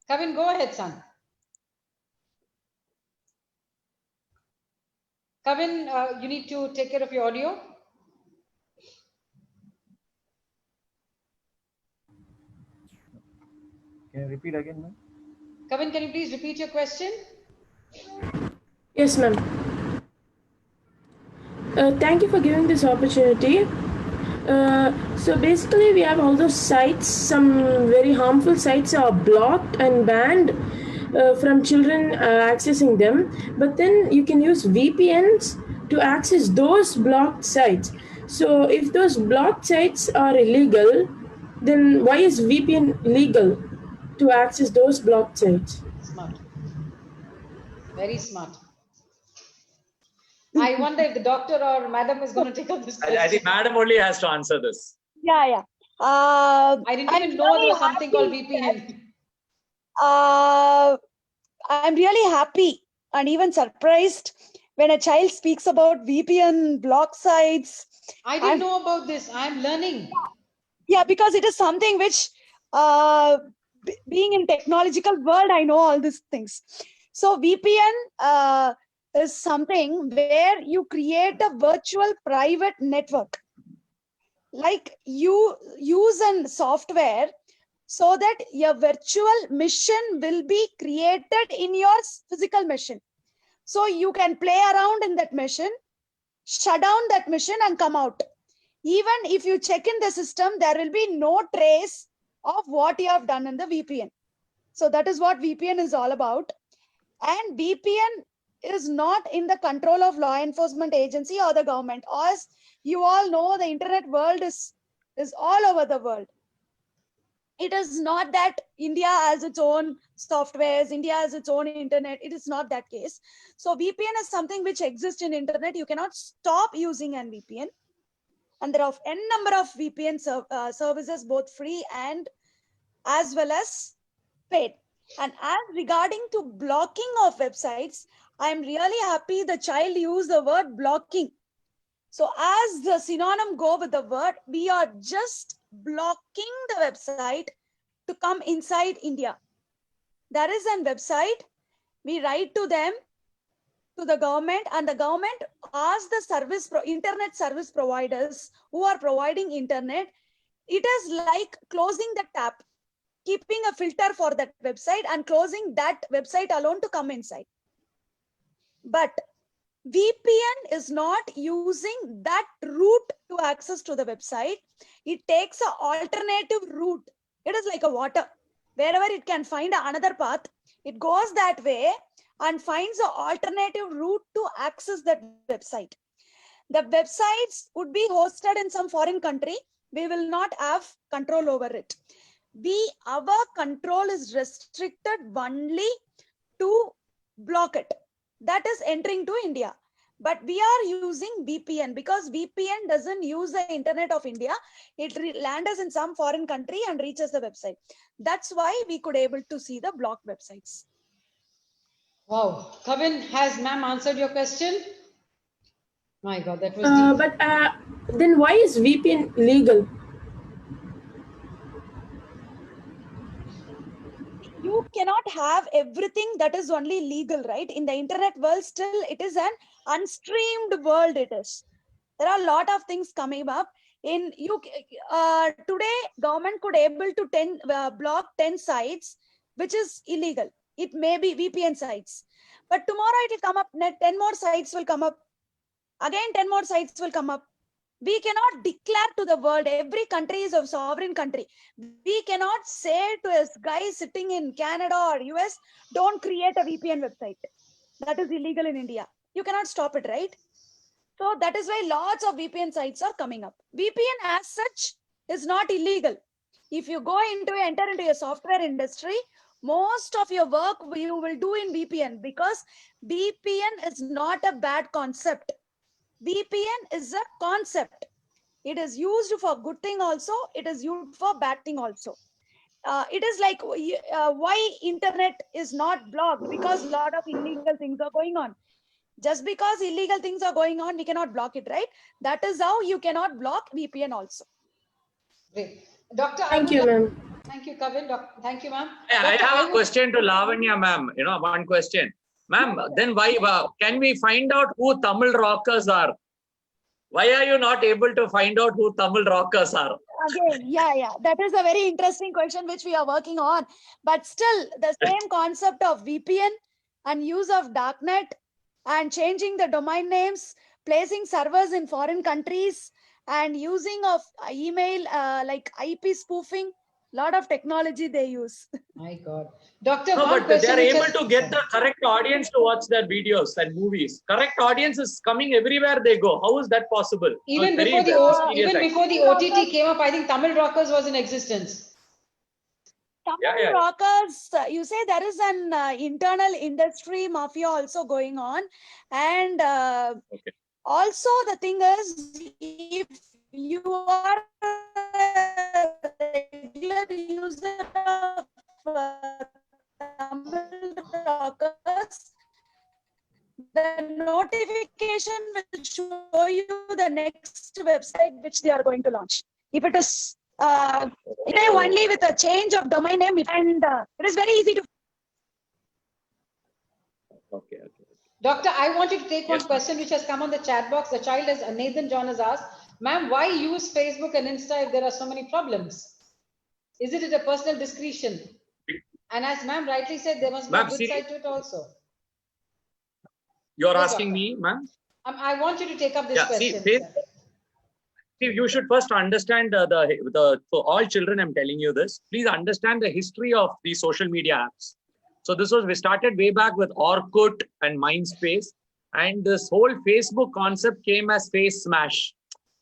Kavin, go ahead, son. Kavin, you need to take care of your audio. Can you repeat again, ma'am? Kavin, can you please repeat your question? Yes, ma'am. Thank you for giving this opportunity. So basically, we have all those sites, some very harmful sites are blocked and banned from children accessing them. But then you can use VPNs to access those blocked sites. So if those blocked sites are illegal, then why is VPN legal to access those blocked sites? Smart. Very smart. I wonder if the doctor or madam is going to take up this question. I think madam only has to answer this. Yeah. I didn't even know there was something called VPN. I'm really happy and even surprised when a child speaks about VPN block sites. I didn't know about this. I'm learning. Yeah, because it is something which, being in technological world, I know all these things. So VPN is something where you create a virtual private network. Like you use a software so that your virtual mission will be created in your physical mission. So you can play around in that mission, shut down that mission and come out. Even if you check in the system, there will be no trace of what you have done in the VPN. So that is what VPN is all about. And VPN is not in the control of law enforcement agency or the government. As you all know, the internet world is all over the world. It is not that India has its own softwares, India has its own internet. It is not that case. So VPN is something which exists in internet. You cannot stop using an VPN. And there are n number of VPN services, both free and as well as paid. And as regarding to blocking of websites, I'm really happy the child used the word blocking. So as the synonym go with the word, we are just blocking the website to come inside India. There is a website, we write to them, to the government, and the government asks the internet service providers who are providing internet. It is like closing the tap, keeping a filter for that website and closing that website alone to come inside. But VPN is not using that route to access to the website. It takes an alternative route. It is like a water. Wherever it can find another path, it goes that way and finds an alternative route to access that website. The websites would be hosted in some foreign country. We will not have control over it. Our control is restricted only to block it. That is entering to India. But we are using VPN because VPN doesn't use the internet of India. It lands in some foreign country and reaches the website. That's why we could able to see the blocked websites. Wow. Kavin, has ma'am answered your question? My God, that was deep. But then why is VPN legal? You cannot have everything that is only legal, right? In the internet world, still it is an unstreamed world. It is. There are a lot of things coming up. Today, government could able to block 10 sites, which is illegal. It may be VPN sites, but tomorrow it will come up. 10 more sites will come up. Again, 10 more sites will come up. We cannot declare to the world, every country is a sovereign country. We cannot say to a guy sitting in Canada or US, don't create a VPN website. That is illegal in India. You cannot stop it, right? So that is why lots of VPN sites are coming up. VPN as such is not illegal. If you enter into a software industry, most of your work you will do in VPN because VPN is not a bad concept. VPN is a concept. It is used for good thing also. It is used for bad thing also. It is like why internet is not blocked, because a lot of illegal things are going on. Just because illegal things are going on, we cannot block it, right? That is how you cannot block VPN also. Great. Doctor, Thank you, ma'am. Thank you, Kavin. Thank you, ma'am. I have a question to Lavanya, ma'am. One question. Ma'am, then why can we find out who Tamil rockers are? Why are you not able to find out who Tamil rockers are? Again, yeah. That is a very interesting question which we are working on. But still, the same concept of VPN and use of darknet and changing the domain names, placing servers in foreign countries, and using of email like IP spoofing. Lot of technology they use. My God. Doctor, no, but they are able to get the correct audience to watch their videos and movies. Correct audience is coming everywhere they go. How is that possible? Even before the OTT came up, I think Tamil Rockers was in existence. Tamil Rockers, you say there is an internal industry mafia also going on. And also the thing is, if you are a regular user of Tamil Rockers, next website which they are going to launch. If it is only with a change of domain name, and it is very easy to. Okay. Doctor, I want you to take one Yes, question which has come on the chat box. The child, as Nathan John has asked, ma'am, why use Facebook and Insta if there are so many problems? Is it a personal discretion? And as ma'am rightly said, there must be a good side to it also. You're Yes, asking doctor. me, ma'am? I want you to take up this question. See, you should first understand for all children, I'm telling you this, please understand the history of the social media apps. So we started way back with Orkut and Mindspace, and this whole Facebook concept came as Face Smash.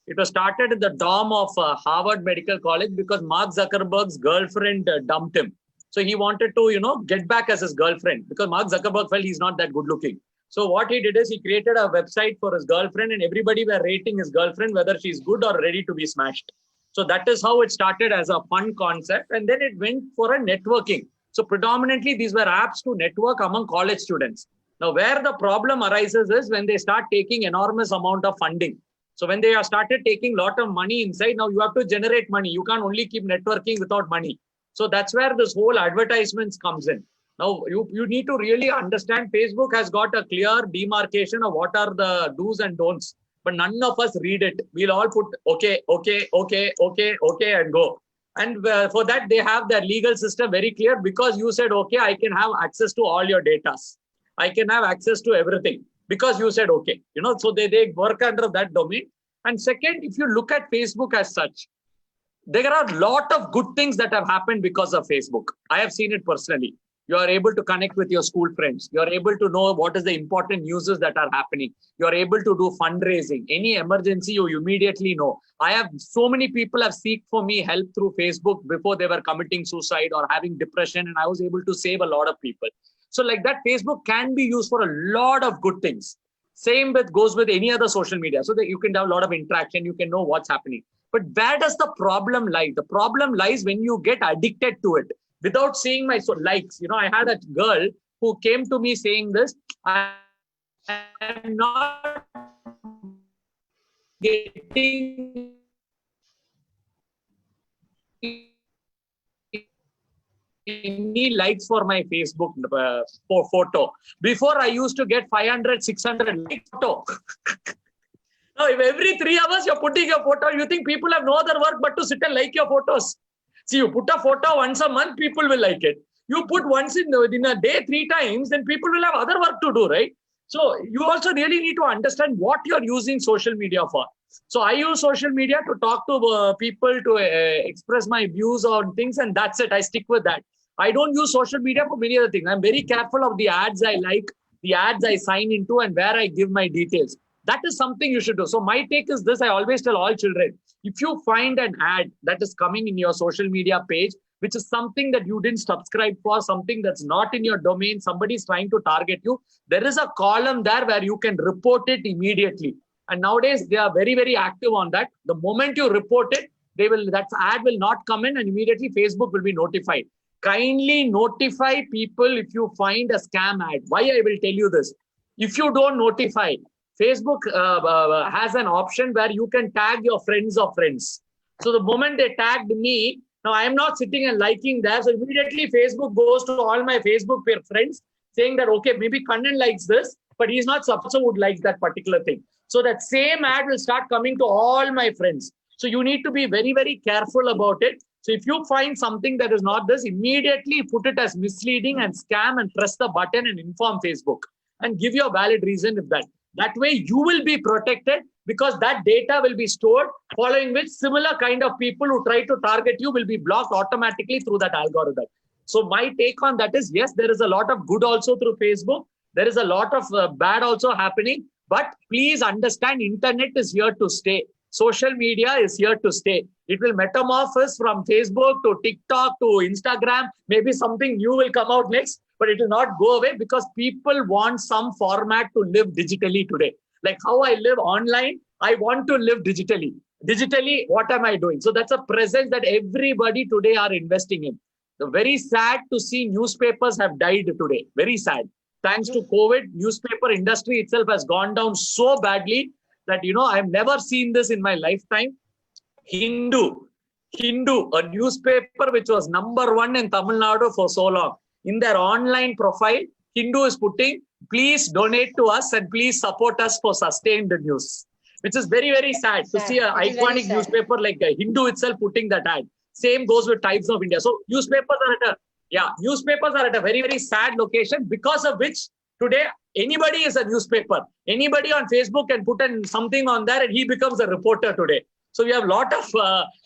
It was started in the dorm of Harvard Medical College because Mark Zuckerberg's girlfriend dumped him. So he wanted to, get back as his girlfriend because Mark Zuckerberg felt he's not that good looking. So what he did is he created a website for his girlfriend, and everybody were rating his girlfriend, whether she's good or ready to be smashed. So that is how it started as a fun concept. And then it went for a networking. So predominantly these were apps to network among college students. Now where the problem arises is when they start taking enormous amount of funding. So when they have started taking a lot of money inside, now you have to generate money. You can't only keep networking without money. So that's where this whole advertisements comes in. Now you need to really understand Facebook has got a clear demarcation of what are the do's and don'ts, but none of us read it. We'll all put okay, and go. And for that, they have their legal system very clear because you said, okay, I can have access to all your data. I can have access to everything because you said, okay, so they work under that domain. And second, if you look at Facebook as such, there are a lot of good things that have happened because of Facebook. I have seen it personally. You are able to connect with your school friends. You are able to know what is the important news that are happening. You are able to do fundraising. Any emergency, you immediately know. I have so many people have seeked for me help through Facebook before they were committing suicide or having depression, and I was able to save a lot of people. So like that, Facebook can be used for a lot of good things. Same goes with any other social media, so that you can have a lot of interaction. You can know what's happening. But where does the problem lie? The problem lies when you get addicted to it. Without seeing my likes, I had a girl who came to me saying this, I am not getting any likes for my Facebook photo. Before I used to get 500, 600 likes photo. Now, if every 3 hours you're putting your photo, you think people have no other work but to sit and like your photos. See, you put a photo once a month, people will like it. You put once in a day 3 times, then people will have other work to do, right? So you also really need to understand what you're using social media for. So I use social media to talk to people, to express my views on things, and that's it. I stick with that. I don't use social media for many other things. I'm very careful of the ads I like, the ads I sign into, and where I give my details. That is something you should do. So my take is this. I always tell all children, if you find an ad that is coming in your social media page, which is something that you didn't subscribe for, something that's not in your domain, somebody's trying to target you, there is a column there where you can report it immediately. And nowadays, they are very, very active on that. The moment you report it, that ad will not come in, and immediately Facebook will be notified. Kindly notify people if you find a scam ad. Why I will tell you this. If you don't notify, Facebook has an option where you can tag your friends of friends. So the moment they tagged me, now I am not sitting and liking that. So immediately Facebook goes to all my Facebook friends saying that, okay, maybe Kannan likes this, but he's not also would like that particular thing. So that same ad will start coming to all my friends. So you need to be very, very careful about it. So if you find something that is not this, immediately put it as misleading and scam and press the button and inform Facebook and give you a valid reason if that. That way you will be protected because that data will be stored, following which similar kind of people who try to target you will be blocked automatically through that algorithm. So my take on that is, yes, there is a lot of good also through Facebook. There is a lot of bad also happening, but please understand internet is here to stay. Social media is here to stay. It will metamorphose from Facebook to TikTok to Instagram. Maybe something new will come out next, but it will not go away because people want some format to live digitally today. Like how I live online, I want to live digitally. Digitally, what am I doing? So that's a presence that everybody today are investing in. So very sad to see newspapers have died today. Very sad. Thanks to COVID, newspaper industry itself has gone down so badly. that, I've never seen this in my lifetime. Hindu, a newspaper which was #1 in Tamil Nadu for so long. In their online profile, Hindu is putting, please donate to us and please support us for sustained news. Which is very, very sad to see an iconic newspaper like Hindu itself putting that ad. Same goes with Times of India. So newspapers are at a very, very sad location, because of which today anybody is a newspaper. Anybody on Facebook can put something on there and he becomes a reporter today. So we have a lot of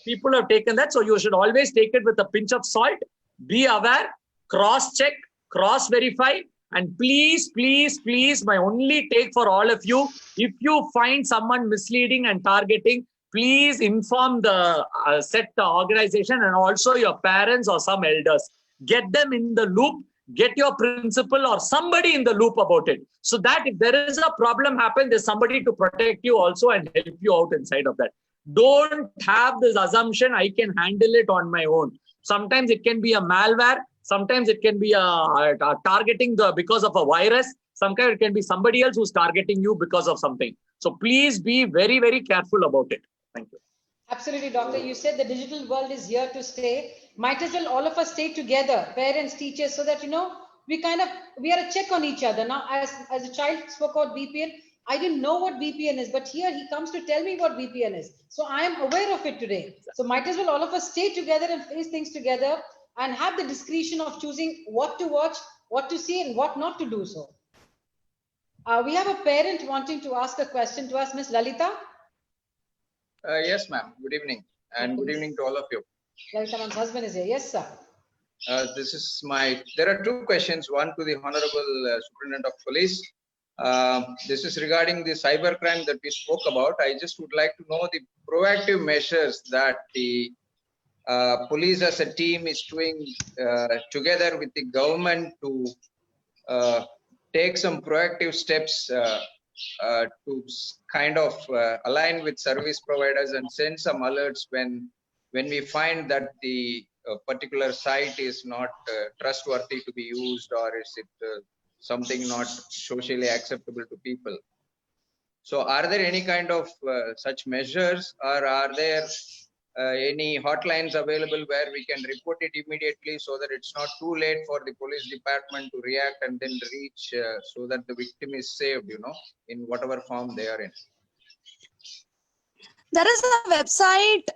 people who have taken that. So you should always take it with a pinch of salt. Be aware, cross-check, cross-verify. And please, please, please, my only take for all of you, if you find someone misleading and targeting, please inform the set organization and also your parents or some elders. Get them in the loop, get your principal or somebody in the loop about it. So that if there is a problem happen, there's somebody to protect you also and help you out inside of that. Don't have this assumption, I can handle it on my own. Sometimes it can be a malware. Sometimes it can be a targeting because of a virus. Sometimes it can be somebody else who's targeting you because of something. So please be very, very careful about it. Thank you. Absolutely, Doctor. You said the digital world is here to stay. Might as well all of us stay together, parents, teachers, so that, we are a check on each other. Now, as a child spoke about VPN, I didn't know what VPN is, but here he comes to tell me what VPN is. So I am aware of it today. So might as well all of us stay together and face things together and have the discretion of choosing what to watch, what to see, and what not to do so. We have a parent wanting to ask a question to us, Ms. Lalita. Yes, ma'am. Good evening. And good evening to all of you. Lalita, my husband is here. Yes, sir. There are two questions. One to the Honorable Superintendent of Police. This is regarding the cybercrime that we spoke about. I just would like to know the proactive measures that the police as a team is doing together with the government to take some proactive steps to kind of align with service providers and send some alerts when we find that the particular site is not trustworthy to be used, or is it something not socially acceptable to people. So are there any kind of such measures, or are there any hotlines available where we can report it immediately so that it's not too late for the police department to react and then reach so that the victim is saved, in whatever form they are in? There is a website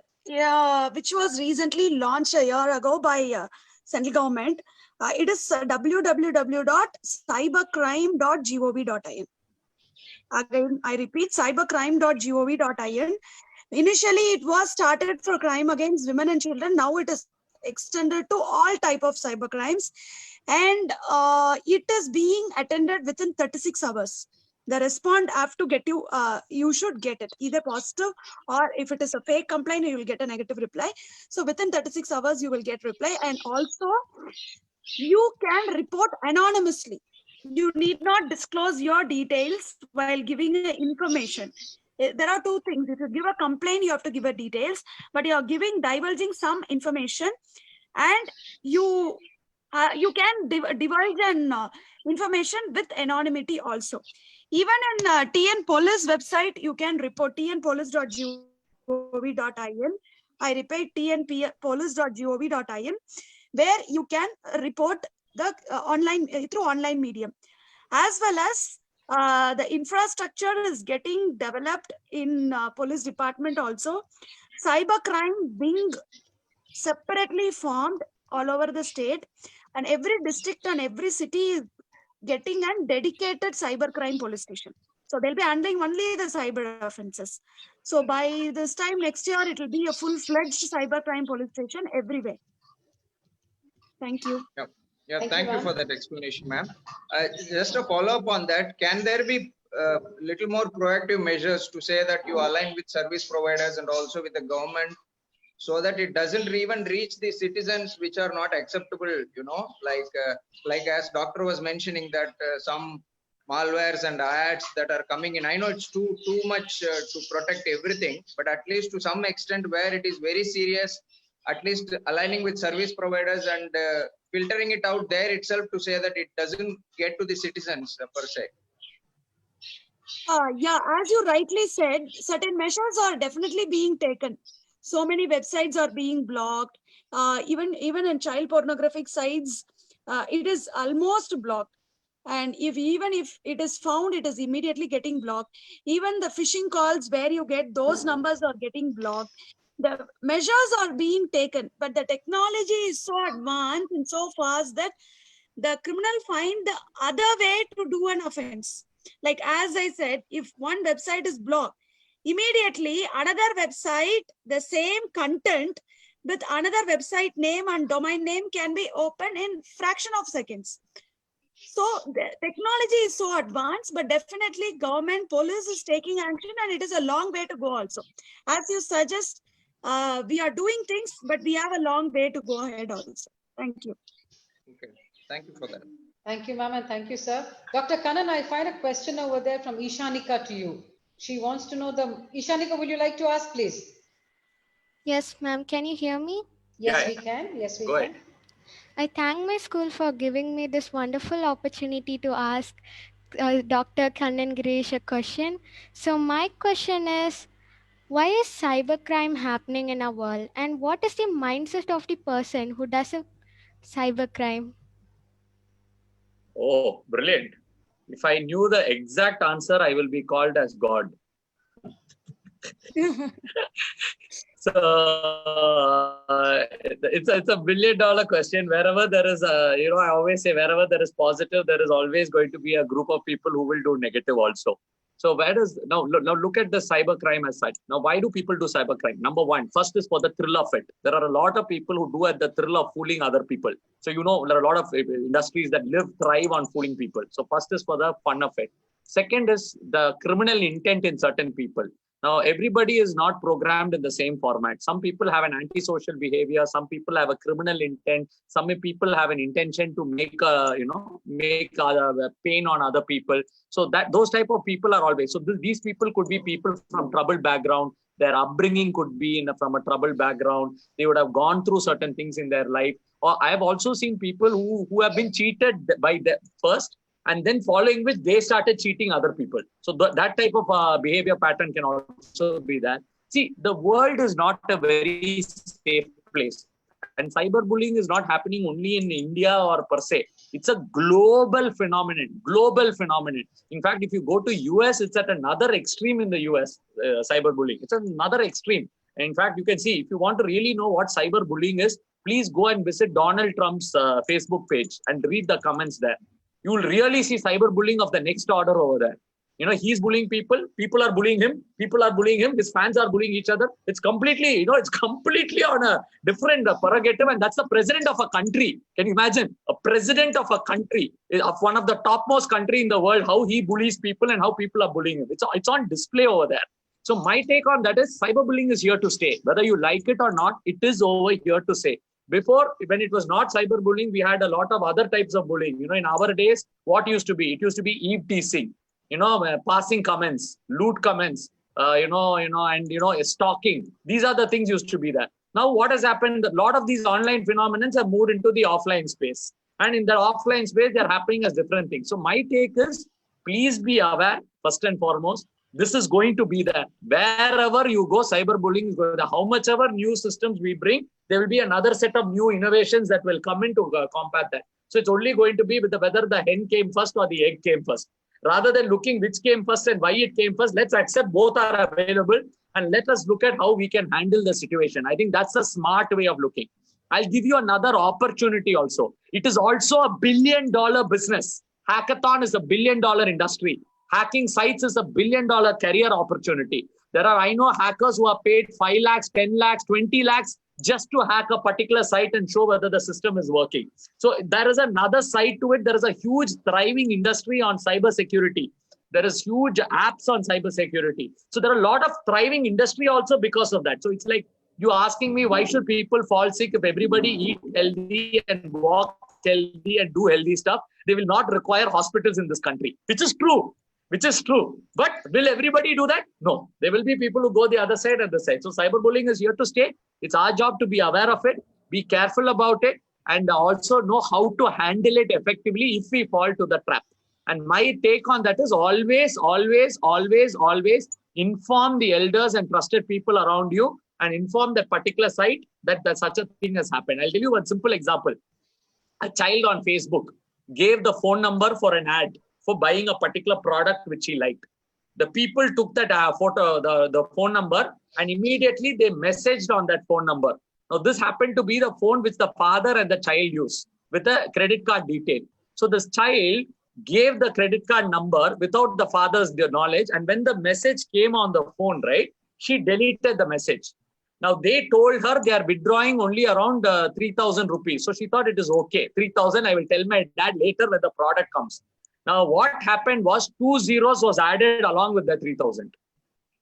which was recently launched a year ago by central government. It is www.cybercrime.gov.in. Again, I repeat, cybercrime.gov.in. Initially, it was started for crime against women and children. Now it is extended to all type of cyber crimes, and it is being attended within 36 hours. The respond have to get you, you should get it either positive, or if it is a fake complaint, you will get a negative reply. So within 36 hours, you will get reply. And also you can report anonymously. You need not disclose your details while giving information. There are two things. If you give a complaint, you have to give a details, but you are divulging some information, and you can divulge an information with anonymity also. Even in TN Police website, you can report tnpolice.gov.in. I repeat, tnpolice.gov.in, where you can report the online through online medium, as well as the infrastructure is getting developed in police department also. Cybercrime being separately formed all over the state, and every district and every city is getting a dedicated cybercrime police station. So they'll be handling only the cyber offenses. So by this time next year, it will be a full-fledged cybercrime police station everywhere. Thank you. Yeah, thank you for that explanation, ma'am. Just a follow-up on that, can there be little more proactive measures to say that you align with service providers and also with the government, so that it doesn't even reach the citizens which are not acceptable, like as doctor was mentioning that some malwares and ads that are coming in. I know it's too much to protect everything, but at least to some extent where it is very serious, at least aligning with service providers and filtering it out there itself to say that it doesn't get to the citizens per se. Yeah, as you rightly said, certain measures are definitely being taken. So many websites are being blocked. Even in child pornographic sites, it is almost blocked. And even if it is found, it is immediately getting blocked. Even the phishing calls where you get those numbers are getting blocked. The measures are being taken, but the technology is so advanced and so fast that the criminal find the other way to do an offense. Like as I said, if one website is blocked, immediately another website, the same content with another website name and domain name can be opened in fraction of seconds. So the technology is so advanced, but definitely government, police is taking action, and it is a long way to go also. As you suggest, we are doing things, but we have a long way to go ahead also. Thank you. Okay, thank you for that. Thank you, ma'am, and thank you, sir. Dr. Kannan, I find a question over there from Ishanika to you. She wants to know Ishanika, will you like to ask, please? Yes, ma'am. Can you hear me? Yes, we can. Yes, we Go can. ahead. I thank my school for giving me this wonderful opportunity to ask Dr. Kannan Girish a question. So my question is, why is cybercrime happening in our world? And what is the mindset of the person who does a cybercrime? Oh, brilliant. If I knew the exact answer, I will be called as God. So it's a $1 billion question. Wherever there is a, I always say, wherever there is positive, there is always going to be a group of people who will do negative also. So now look at the cybercrime as such. Now, why do people do cybercrime? Number one, first is for the thrill of it. There are a lot of people who do at the thrill of fooling other people. So, there are a lot of industries that thrive on fooling people. So first is for the fun of it. Second is the criminal intent in certain people. Now, everybody is not programmed in the same format. Some people have an antisocial behavior. Some people have a criminal intent. Some people have an intention to make pain on other people. So those type of people are always. So these people could be people from troubled background. Their upbringing could be from a troubled background. They would have gone through certain things in their life. Or I have also seen people who have been cheated by the first, and then following which they started cheating other people. So that type of behavior pattern can also be that. See, the world is not a very safe place. And cyberbullying is not happening only in India or per se. It's a global phenomenon. In fact, if you go to US, it's at another extreme in the US, cyberbullying. It's another extreme. And in fact, you can see, if you want to really know what cyberbullying is, please go and visit Donald Trump's Facebook page and read the comments there. You will really see cyberbullying of the next order over there. He's bullying people. People are bullying him. People are bullying him. His fans are bullying each other. It's completely, it's completely on a different prerogative. And that's the president of a country. Can you imagine? A president of a country, of one of the topmost country in the world, how he bullies people and how people are bullying him. It's on display over there. So my take on that is cyberbullying is here to stay. Whether you like it or not, it is over here to stay. Before, when it was not cyberbullying, we had a lot of other types of bullying. In our days, what used to be? It used to be eve teasing, passing comments, loot comments, stalking. These are the things used to be there. Now, what has happened? A lot of these online phenomena have moved into the offline space. And in the offline space, they're happening as different things. So my take is, please be aware, first and foremost. This is going to be there. Wherever you go, cyberbullying is going to. How much ever new systems we bring, there will be another set of new innovations that will come in to combat that. So it's only going to be with whether the hen came first or the egg came first. Rather than looking which came first and why it came first, let's accept both are available and let us look at how we can handle the situation. I think that's a smart way of looking. I'll give you another opportunity also. It is also a $1 billion business. Hackathon is a $1 billion industry. Hacking sites is a $1 billion career opportunity. I know hackers who are paid 5 lakhs, 10 lakhs, 20 lakhs just to hack a particular site and show whether the system is working. So there is another side to it. There is a huge thriving industry on cybersecurity. There is huge apps on cybersecurity. So there are a lot of thriving industry also because of that. So it's like you asking me, why should people fall sick if everybody eat healthy and walk healthy and do healthy stuff? They will not require hospitals in this country, which is true. But will everybody do that? No. There will be people who go the other side and the side. So cyberbullying is here to stay. It's our job to be aware of it, be careful about it, and also know how to handle it effectively if we fall to the trap. And my take on that is always inform the elders and trusted people around you and inform that particular site that such a thing has happened. I'll tell you one simple example. A child on Facebook gave the phone number for an ad for buying a particular product which he liked. The people took that the phone number, and immediately they messaged on that phone number. Now, this happened to be the phone which the father and the child use with a credit card detail. So this child gave the credit card number without the father's knowledge. And when the message came on the phone, right, she deleted the message. Now, they told her they are withdrawing only around 3,000 rupees. So she thought it is okay. 3,000, I will tell my dad later when the product comes. Now, what happened was 2 zeros was added along with the 3,000.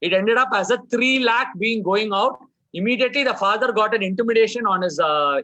It ended up as a 3 lakh being going out. Immediately, the father got an intimidation on his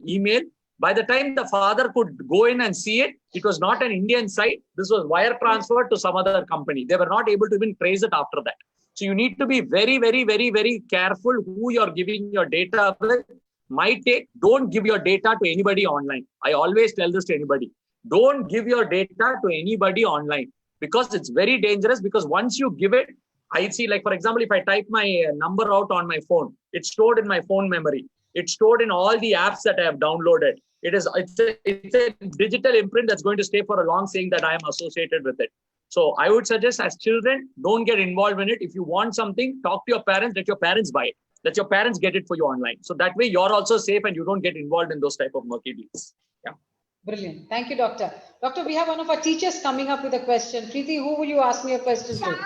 email. By the time the father could go in and see it, it was not an Indian site. This was wire transferred to some other company. They were not able to even trace it after that. So you need to be very, very, very, very careful who you're giving your data with. My take, don't give your data to anybody online. I always tell this to anybody. Don't give your data to anybody online because it's very dangerous, because once you give it, I see, like, for example, if I type my number out on my phone, it's stored in my phone memory. It's stored in all the apps that I have downloaded. It's a digital imprint that's going to stay for a long, saying that I am associated with it. So I would suggest, as children, don't get involved in it. If you want something, talk to your parents, let your parents buy it. Let your parents get it for you online. So that way you're also safe and you don't get involved in those type of murky deals. Yeah. Brilliant. Thank you, Doctor. Doctor, we have one of our teachers coming up with a question. Preeti, who will you ask me a question to?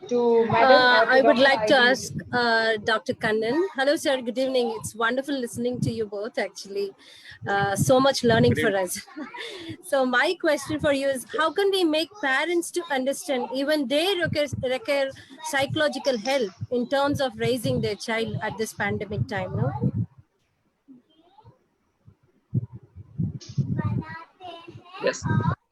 To Madam? I would like to ask Dr. Kannan. Hello, sir. Good evening. It's wonderful listening to you both, actually. So much learning for us. So my question for you is, how can we make parents to understand even they require psychological help in terms of raising their child at this pandemic time, no? Yes.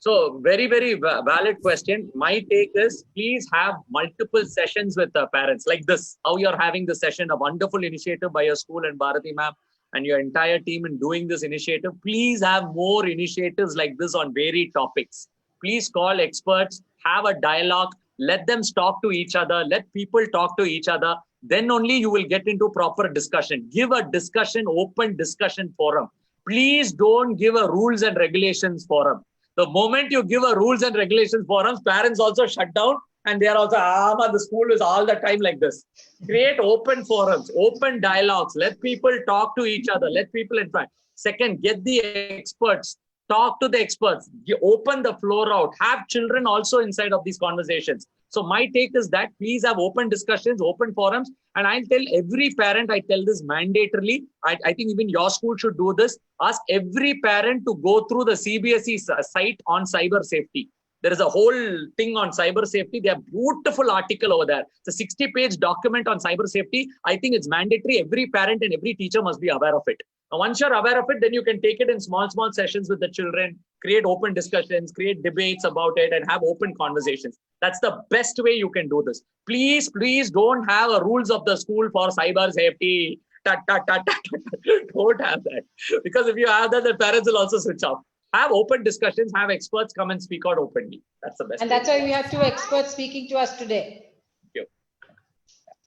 So very, very valid question. My take is, please have multiple sessions with the parents like this. How you're having the session, a wonderful initiative by your school and Bharati ma'am and your entire team in doing this initiative. Please have more initiatives like this on varied topics. Please call experts, have a dialogue, let them talk to each other, let people talk to each other. Then only you will get into proper discussion. Give a discussion, open discussion forum. Please don't give a rules and regulations forum. The moment you give a rules and regulations forums, parents also shut down and they are also, the school is all the time like this. Create open forums, open dialogues, let people talk to each other, let people interact. Second, get the experts, talk to the experts, open the floor out, have children also inside of these conversations. So my take is that please have open discussions, open forums. And I'll tell every parent, I tell this mandatorily. I think even your school should do this. Ask every parent to go through the CBSE site on cyber safety. There is a whole thing on cyber safety. They have beautiful article over there. It's a 60-page document on cyber safety. I think it's mandatory. Every parent and every teacher must be aware of it. Now, once you're aware of it, then you can take it in small sessions with the children, create open discussions, create debates about it, and have open conversations. That's the best way you can do this. Please, please don't have a rules of the school for cyber safety. Don't have that. Because if you have that, the parents will also switch off. Have open discussions, have experts come and speak out openly. That's the best. And that's why we have 2 experts speaking to us today.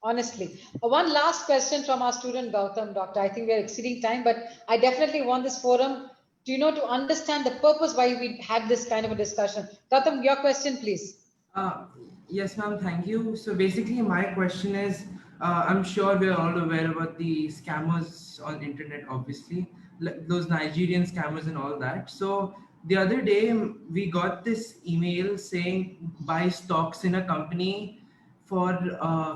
Honestly. One last question from our student Gautam, Doctor. I think we are exceeding time, but I definitely want this forum to understand the purpose why we had this kind of a discussion. Gautam, your question, please. Yes, ma'am. Thank you. So basically, my question is, I'm sure we're all aware about the scammers on internet, obviously, those Nigerian scammers and all that. So the other day, we got this email saying buy stocks in a company for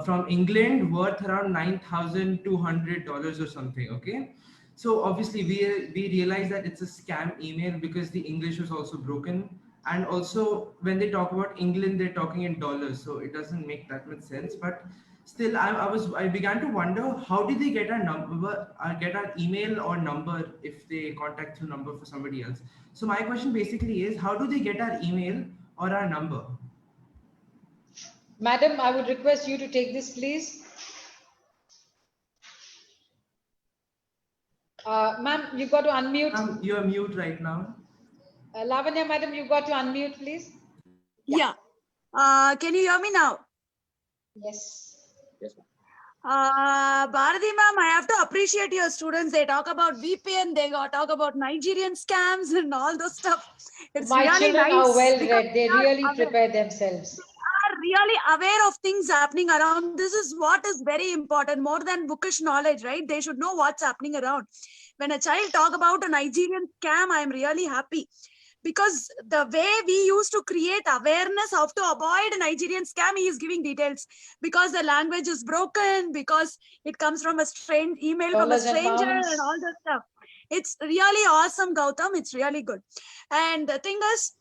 from England worth around $9,200 or something. Okay, so obviously we realize that it's a scam email because the English was also broken, and also when they talk about England, they're talking in dollars, so it doesn't make that much sense. But still, I began to wonder, how did they get our number, get our email or number if they contact through number for somebody else? So my question basically is, how do they get our email or our number? Madam, I would request you to take this, please. Ma'am, you've got to unmute. You're mute right now. Lavanya, madam, you've got to unmute, please. Yeah. Can you hear me now? Yes. Yes, ma'am. Bharati ma'am, I have to appreciate your students. They talk about VPN, they talk about Nigerian scams and all those stuff. It's My really children nice are well because read. They they are really aware. prepare themselves. Are really aware of things happening around. This is what is very important, more than bookish knowledge, right? They should know what's happening around. When a child talk about a Nigerian scam, I am really happy, because the way we used to create awareness how to avoid a Nigerian scam, he is giving details, because the language is broken, because it comes from a strange email from a Dollars and stranger pounds. and all that stuff. It's really awesome, Gautam. It's really good. And the thing is,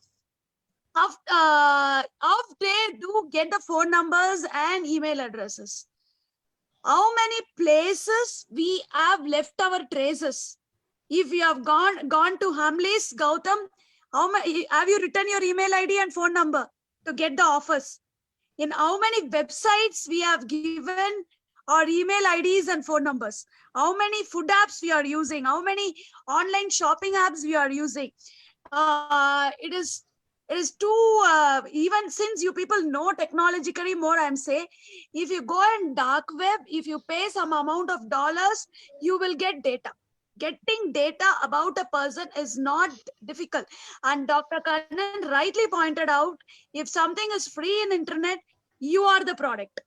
how they do get the phone numbers and email addresses. How many places we have left our traces? If you have gone to Hamleys, Gautam, how many have you written your email ID and phone number to get the offers? In how many websites we have given our email IDs and phone numbers? How many food apps we are using? How many online shopping apps we are using? It is too, even since you people know technologically more, I'm saying, if you go in dark web, if you pay some amount of dollars, you will get data. Getting data about a person is not difficult. And Dr. Kannan rightly pointed out, if something is free in internet, you are the product.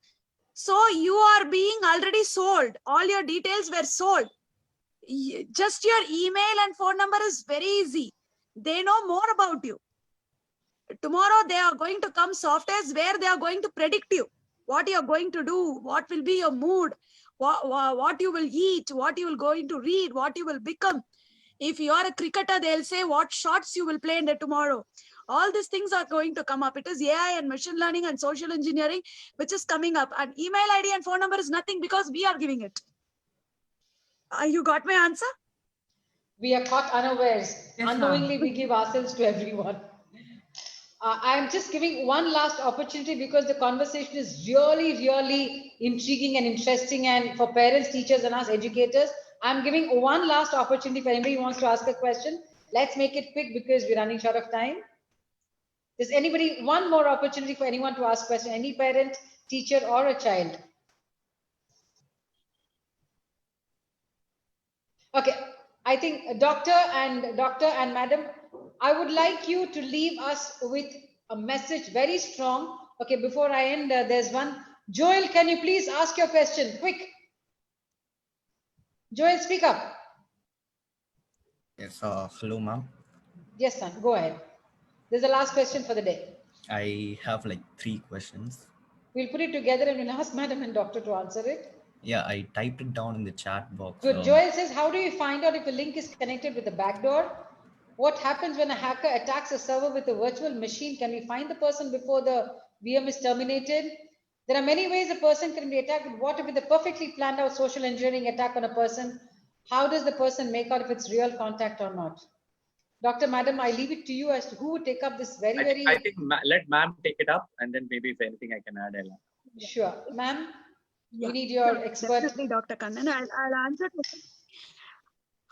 So you are being already sold. All your details were sold. Just your email and phone number is very easy. They know more about you. Tomorrow they are going to come softwares where they are going to predict you, what you are going to do, what will be your mood, what you will eat, what you will going to read, what you will become. If you are a cricketer, they'll say what shots you will play in the tomorrow. All these things are going to come up. It is AI and machine learning and social engineering which is coming up. And email ID and phone number is nothing, because we are giving it. You got my answer? We are caught unawares. Yes, Unknowingly, ma'am. we give ourselves to everyone. I'm just giving one last opportunity, because the conversation is really, really intriguing and interesting. And for parents, teachers, and us educators, I'm giving one last opportunity for anybody who wants to ask a question. Let's make it quick because we're running short of time. Does anybody, one more opportunity for anyone to ask a question, any parent, teacher, or a child? Okay, I think doctor and madam, I would like you to leave us with a message very strong. Okay, before I end, there's one. Joel, can you please ask your question? Quick. Joel, speak up. Yes, hello, ma'am. Yes, son, go ahead. This is the last question for the day. I have like 3 questions. We'll put it together and we'll ask madam and doctor to answer it. Yeah, I typed it down in the chat box. Good. Joel says, how do you find out if a link is connected with a backdoor? What happens when a hacker attacks a server with a virtual machine? Can we find the person before the VM is terminated? There are many ways a person can be attacked. But what if it's a perfectly planned out social engineering attack on a person? How does the person make out if it's real contact or not? Dr. Madam, I leave it to you as to who would take up this very... I think let ma'am take it up, and then maybe if anything I can add, I'll add. Sure. Ma'am, Yeah, we need your sure, expert. definitely, Dr. Kannan. I'll answer.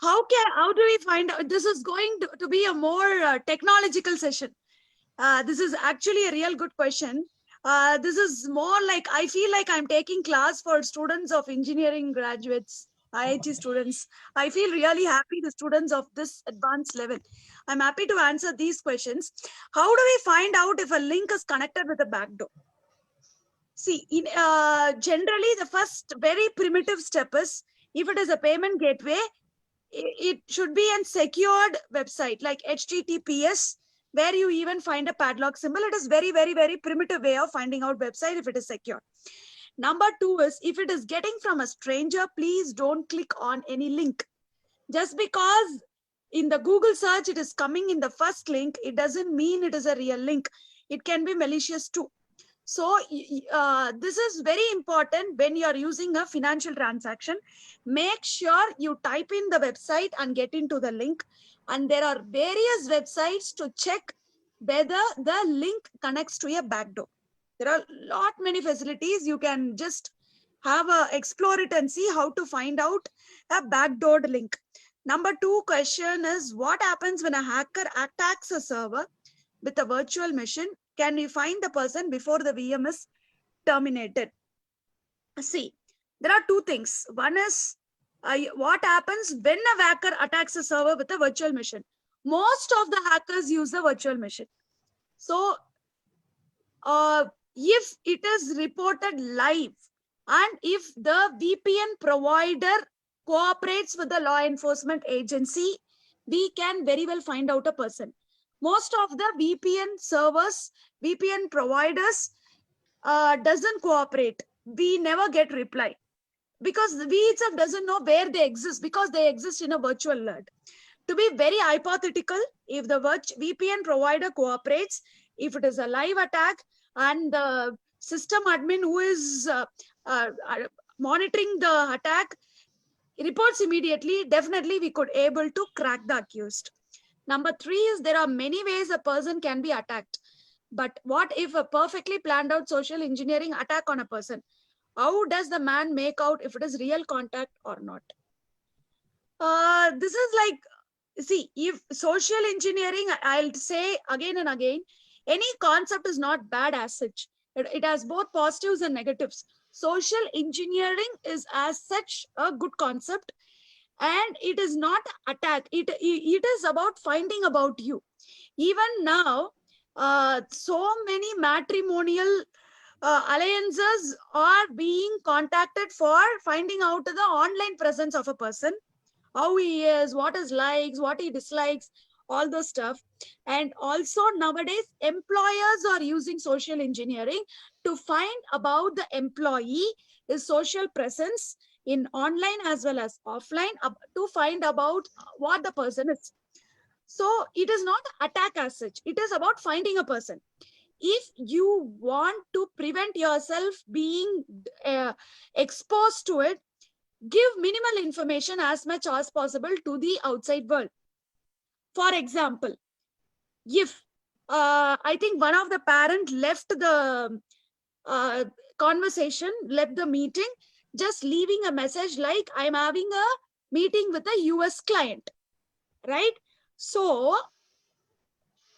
How do we find out? This is going to be a more technological session. This is actually a real good question. This is more like, I feel like I'm taking class for students of engineering graduates, IIT students. I feel really happy, the students of this advanced level. I'm happy to answer these questions. How do we find out if a link is connected with a backdoor? See, generally, the first very primitive step is, if it is a payment gateway, it should be a secured website like HTTPS, where you even find a padlock symbol. It is very, very, very primitive way of finding out website if it is secure. Number 2 is, if it is getting from a stranger, please don't click on any link. Just because in the Google search it is coming in the first link, it doesn't mean it is a real link. It can be malicious too. So this is very important when you are using a financial transaction. Make sure you type in the website and get into the link. And there are various websites to check whether the link connects to a backdoor. There are many facilities. You can just have a explore it and see how to find out a backdoored link. Number 2 question is, what happens when a hacker attacks a server with a virtual machine? can we find the person before the VM is terminated? See, there are two things. One is what happens when a hacker attacks a server with a virtual machine. Most of the hackers use the virtual machine. So if it is reported live and if the VPN provider cooperates with the law enforcement agency, we can very well find out a person. Most of the VPN servers, VPN providers doesn't cooperate. We never get reply because we itself doesn't know where they exist because they exist in a virtual world. To be very hypothetical, if the VPN provider cooperates, if it is a live attack and the system admin who is monitoring the attack reports immediately, definitely we could able to crack the accused. Number 3 is there are many ways a person can be attacked. But what if a perfectly planned out social engineering attack on a person? How does the man make out if it is real contact or not? This is like, see, if social engineering, I'll say again and again, any concept is not bad as such. It has both positives and negatives. Social engineering is as such a good concept, and it is not attack. It is about finding about you. Even now, so many matrimonial alliances are being contacted for finding out the online presence of a person, how he is, what his likes, what he dislikes, all those stuff. And also nowadays, employers are using social engineering to find about the employee, his social presence in online as well as offline, to find about what the person is. So it is not attack as such. It is about finding a person. If you want to prevent yourself being exposed to it, give minimal information as much as possible to the outside world. For example, if I think one of the parent left the conversation, left the meeting, just leaving a message like, I'm having a meeting with a US client, right? So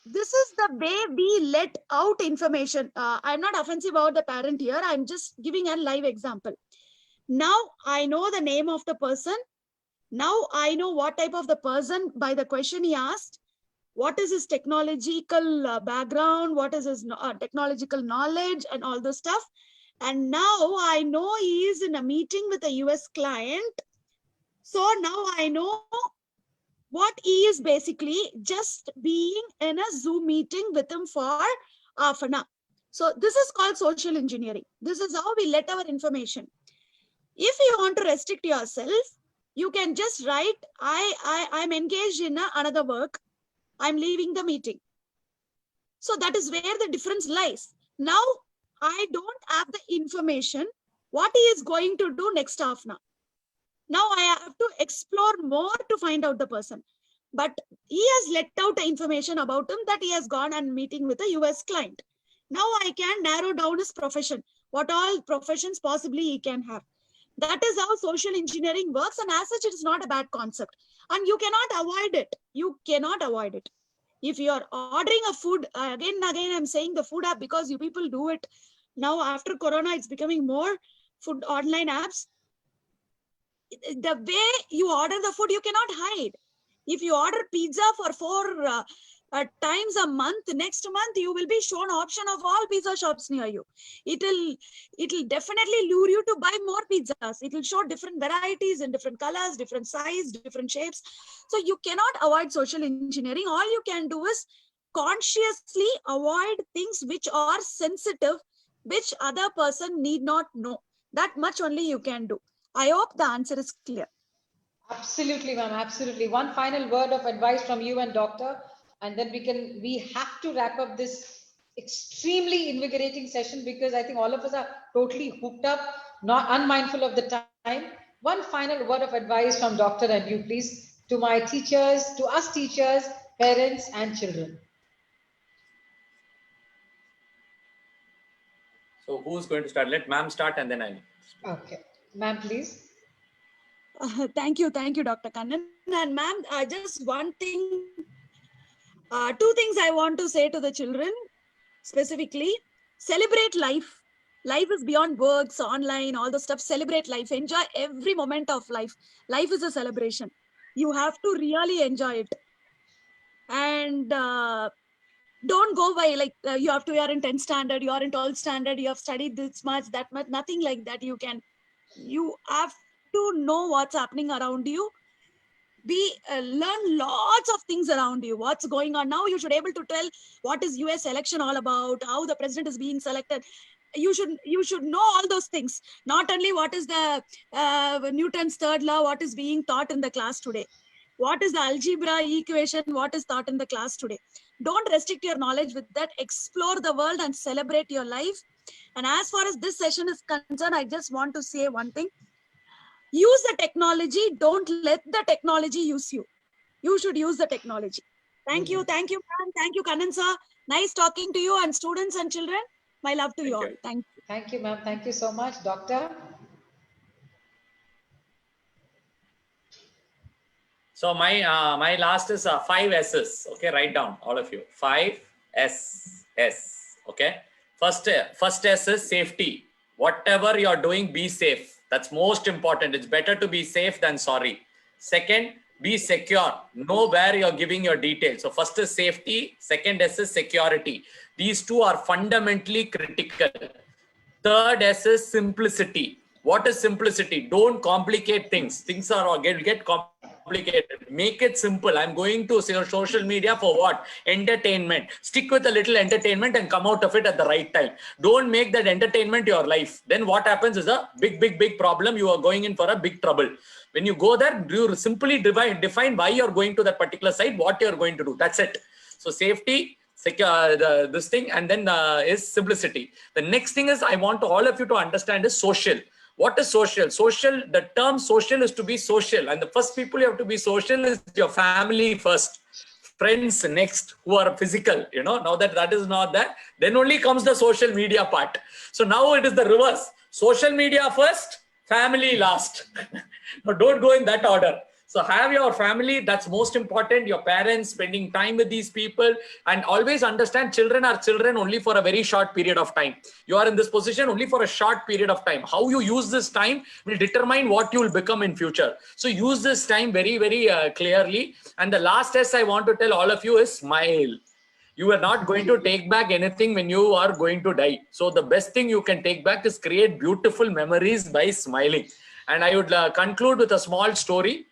this is the way we let out information. I'm not offensive about the parent here. I'm just giving a live example. Now I know the name of the person. Now I know what type of the person by the question he asked. What is his technological background? What is his technological knowledge and all the stuff? And now I know he is in a meeting with a US client. So now I know what he is basically just being in a Zoom meeting with him for half an hour. So this is called social engineering. This is how we let our information. If you want to restrict yourself, you can just write, I'm engaged in another work. I'm leaving the meeting. So that is where the difference lies. Now I don't have the information what he is going to do next half an hour. Now I have to explore more to find out the person. But he has let out the information about him that he has gone and meeting with a US client. Now I can narrow down his profession, what all professions possibly he can have. That is how social engineering works, and as such, it is not a bad concept. And you cannot avoid it. You cannot avoid it. If you are ordering a food, again and again, I'm saying the food app because you people do it. Now after Corona, it's becoming more food online apps. The way you order the food, you cannot hide. If you order pizza for 4 times a month, next month you will be shown option of all pizza shops near you. It'll definitely lure you to buy more pizzas. It will show different varieties in different colors, different size, different shapes. So you cannot avoid social engineering. All you can do is consciously avoid things which are sensitive, which other person need not know. That much only you can do. I hope the answer is clear. Absolutely, ma'am. Absolutely. One final word of advice from you and doctor, and then we have to wrap up this extremely invigorating session because I think all of us are totally hooked up, not unmindful of the time. One final word of advice from doctor and you, please, to my teachers, to us teachers, parents, and children. So who's going to start? Let ma'am start and then I'll. Okay. Ma'am, please. Thank you, Dr. Kannan. And ma'am, just one thing, 2 things I want to say to the children. specifically, celebrate life. Life is beyond works, online, all the stuff. Celebrate life. Enjoy every moment of life. Life is a celebration. You have to really enjoy it. And don't go by like you are in 10th standard, you are in 12th standard, you have studied this much, that much, nothing like that. You have to know what's happening around you. Learn lots of things around you, what's going on now. You should be able to tell what is US election all about, how the president is being selected. You should know all those things. Not only what is the Newton's third law, what is being taught in the class today. What is the algebra equation, what is taught in the class today. Don't restrict your knowledge with that. Explore the world and celebrate your life. And as far as this session is concerned, I just want to say one thing. Use the technology. Don't let the technology use you. You should use the technology. Thank you. Thank you, ma'am. Thank you, Kannan sir. Nice talking to you, and students and children. My love to you all. Thank you. Thank you, ma'am. Thank you so much. Doctor? So my last is 5 S's. Okay, write down all of you. 5 S. Okay. First S is safety. Whatever you're doing, be safe. That's most important. It's better to be safe than sorry. Second, be secure. Know where you're giving your details. So first is safety. Second S is security. These two are fundamentally critical. Third S is simplicity. What is simplicity? Don't complicate things. Things are get complicated. Make it simple. I'm going to social media for what? Entertainment. Stick with a little entertainment and come out of it at the right time. Don't make that entertainment your life. Then what happens is a big problem. You are going in for a big trouble. When you go there, you simply define why you're going to that particular site, what you're going to do. That's it. So safety, this thing, and then is simplicity. The next thing is I want all of you to understand is social. What is social? Social, the term social is to be social. And the first people you have to be social is your family first. Friends next, who are physical. Now that is not that, then only comes the social media part. So now it is the reverse. Social media first, family last. Now don't go in that order. So have your family, that's most important, your parents, spending time with these people, and always understand children are children only for a very short period of time. You are in this position only for a short period of time. How you use this time will determine what you will become in future. So use this time very, very clearly. And the last test I want to tell all of you is smile. You are not going to take back anything when you are going to die. So the best thing you can take back is create beautiful memories by smiling. And I would conclude with a small story.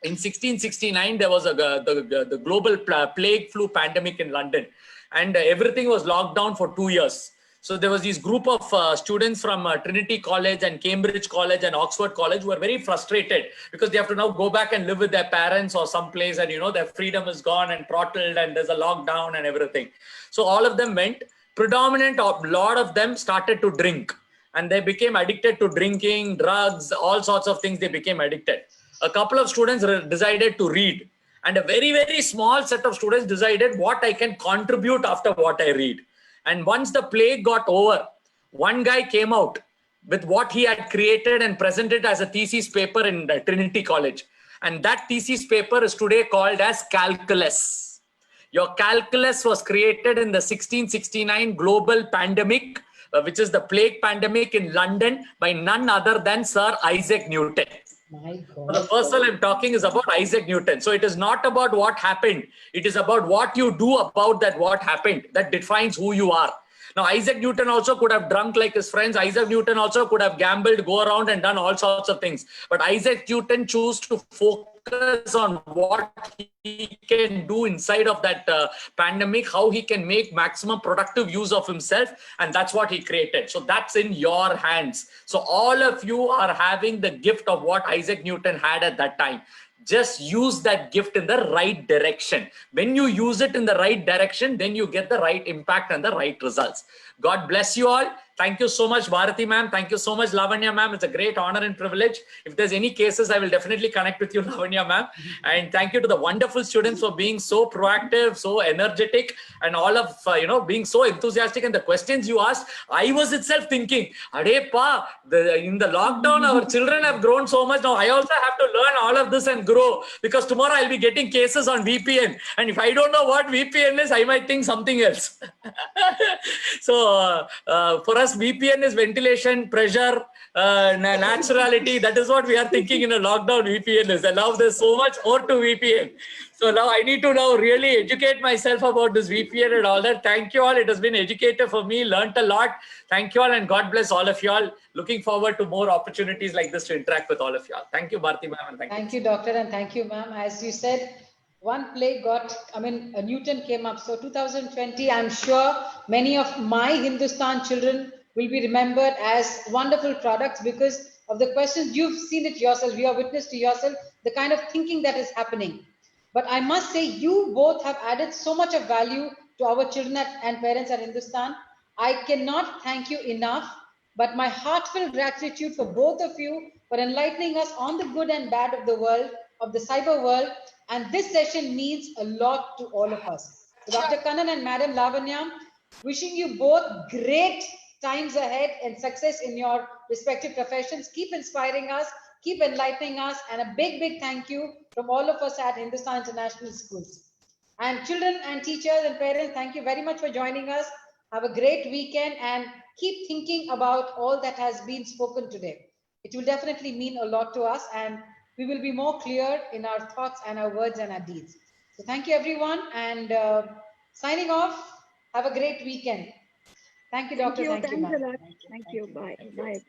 In 1669, there was the global plague flu pandemic in London, and everything was locked down for 2 years. So there was this group of students from Trinity College and Cambridge College and Oxford College who were very frustrated because they have to now go back and live with their parents or someplace, and their freedom is gone and throttled, and there's a lockdown and everything. So all of them went. Lot of them started to drink, and they became addicted to drinking, drugs, all sorts of things. They became addicted. A couple of students decided to read, and a very, very small set of students decided what I can contribute after what I read. And once the plague got over, one guy came out with what he had created and presented as a thesis paper in Trinity College. And that thesis paper is today called as calculus. Your calculus was created in the 1669 global pandemic, which is the plague pandemic in London, by none other than Sir Isaac Newton. My God. The person I'm talking is about Isaac Newton. So it is not about what happened. It is about what you do about that what happened that defines who you are. Now, Isaac Newton also could have drunk like his friends. Isaac Newton also could have gambled, go around and done all sorts of things. But Isaac Newton chose to focus on what he can do inside of that pandemic, how he can make maximum productive use of himself. And that's what he created. So that's in your hands. So all of you are having the gift of what Isaac Newton had at that time. Just use that gift in the right direction. When you use it in the right direction, then you get the right impact and the right results. God bless you all. Thank you so much, Bharati ma'am. Thank you so much, Lavanya ma'am. It's a great honor and privilege. If there's any cases, I will definitely connect with you, Lavanya ma'am. And thank you to the wonderful students for being so proactive, so energetic, and all of, being so enthusiastic. And the questions you asked, I was itself thinking, in the lockdown, our children have grown so much. Now I also have to learn all of this and grow, because tomorrow I'll be getting cases on VPN. And if I don't know what VPN is, I might think something else. So for us, VPN is ventilation, pressure, naturality. That is what we are thinking in a lockdown VPN is. And now there's so much more to VPN. So now I need to now really educate myself about this VPN and all that. Thank you all. It has been educative for me, learned a lot. Thank you all, and God bless all of you all. Looking forward to more opportunities like this to interact with all of you all. Thank you, Bharti ma'am. And thank you, doctor, and thank you, ma'am. As you said, one plague Newton came up. So 2020, I'm sure many of my Hindustan children will be remembered as wonderful products because of the questions. You've seen it yourself. You have witnessed to yourself the kind of thinking that is happening. But I must say, you both have added so much of value to our children and parents at Hindustan. I cannot thank you enough, but my heartfelt gratitude for both of you for enlightening us on the good and bad of the world, of the cyber world. And this session means a lot to all of us. So Dr. Kannan and Madam Lavanya, wishing you both great times ahead and success in your respective professions. Keep inspiring us, keep enlightening us, and a big, big thank you from all of us at Hindustan International Schools. And children and teachers and parents, thank you very much for joining us. Have a great weekend and keep thinking about all that has been spoken today. It will definitely mean a lot to us, and we will be more clear in our thoughts and our words and our deeds. So thank you, everyone, and signing off. Have a great weekend. Thank you, doctor. Thank you, ma'am. Thank you. Bye. Bye.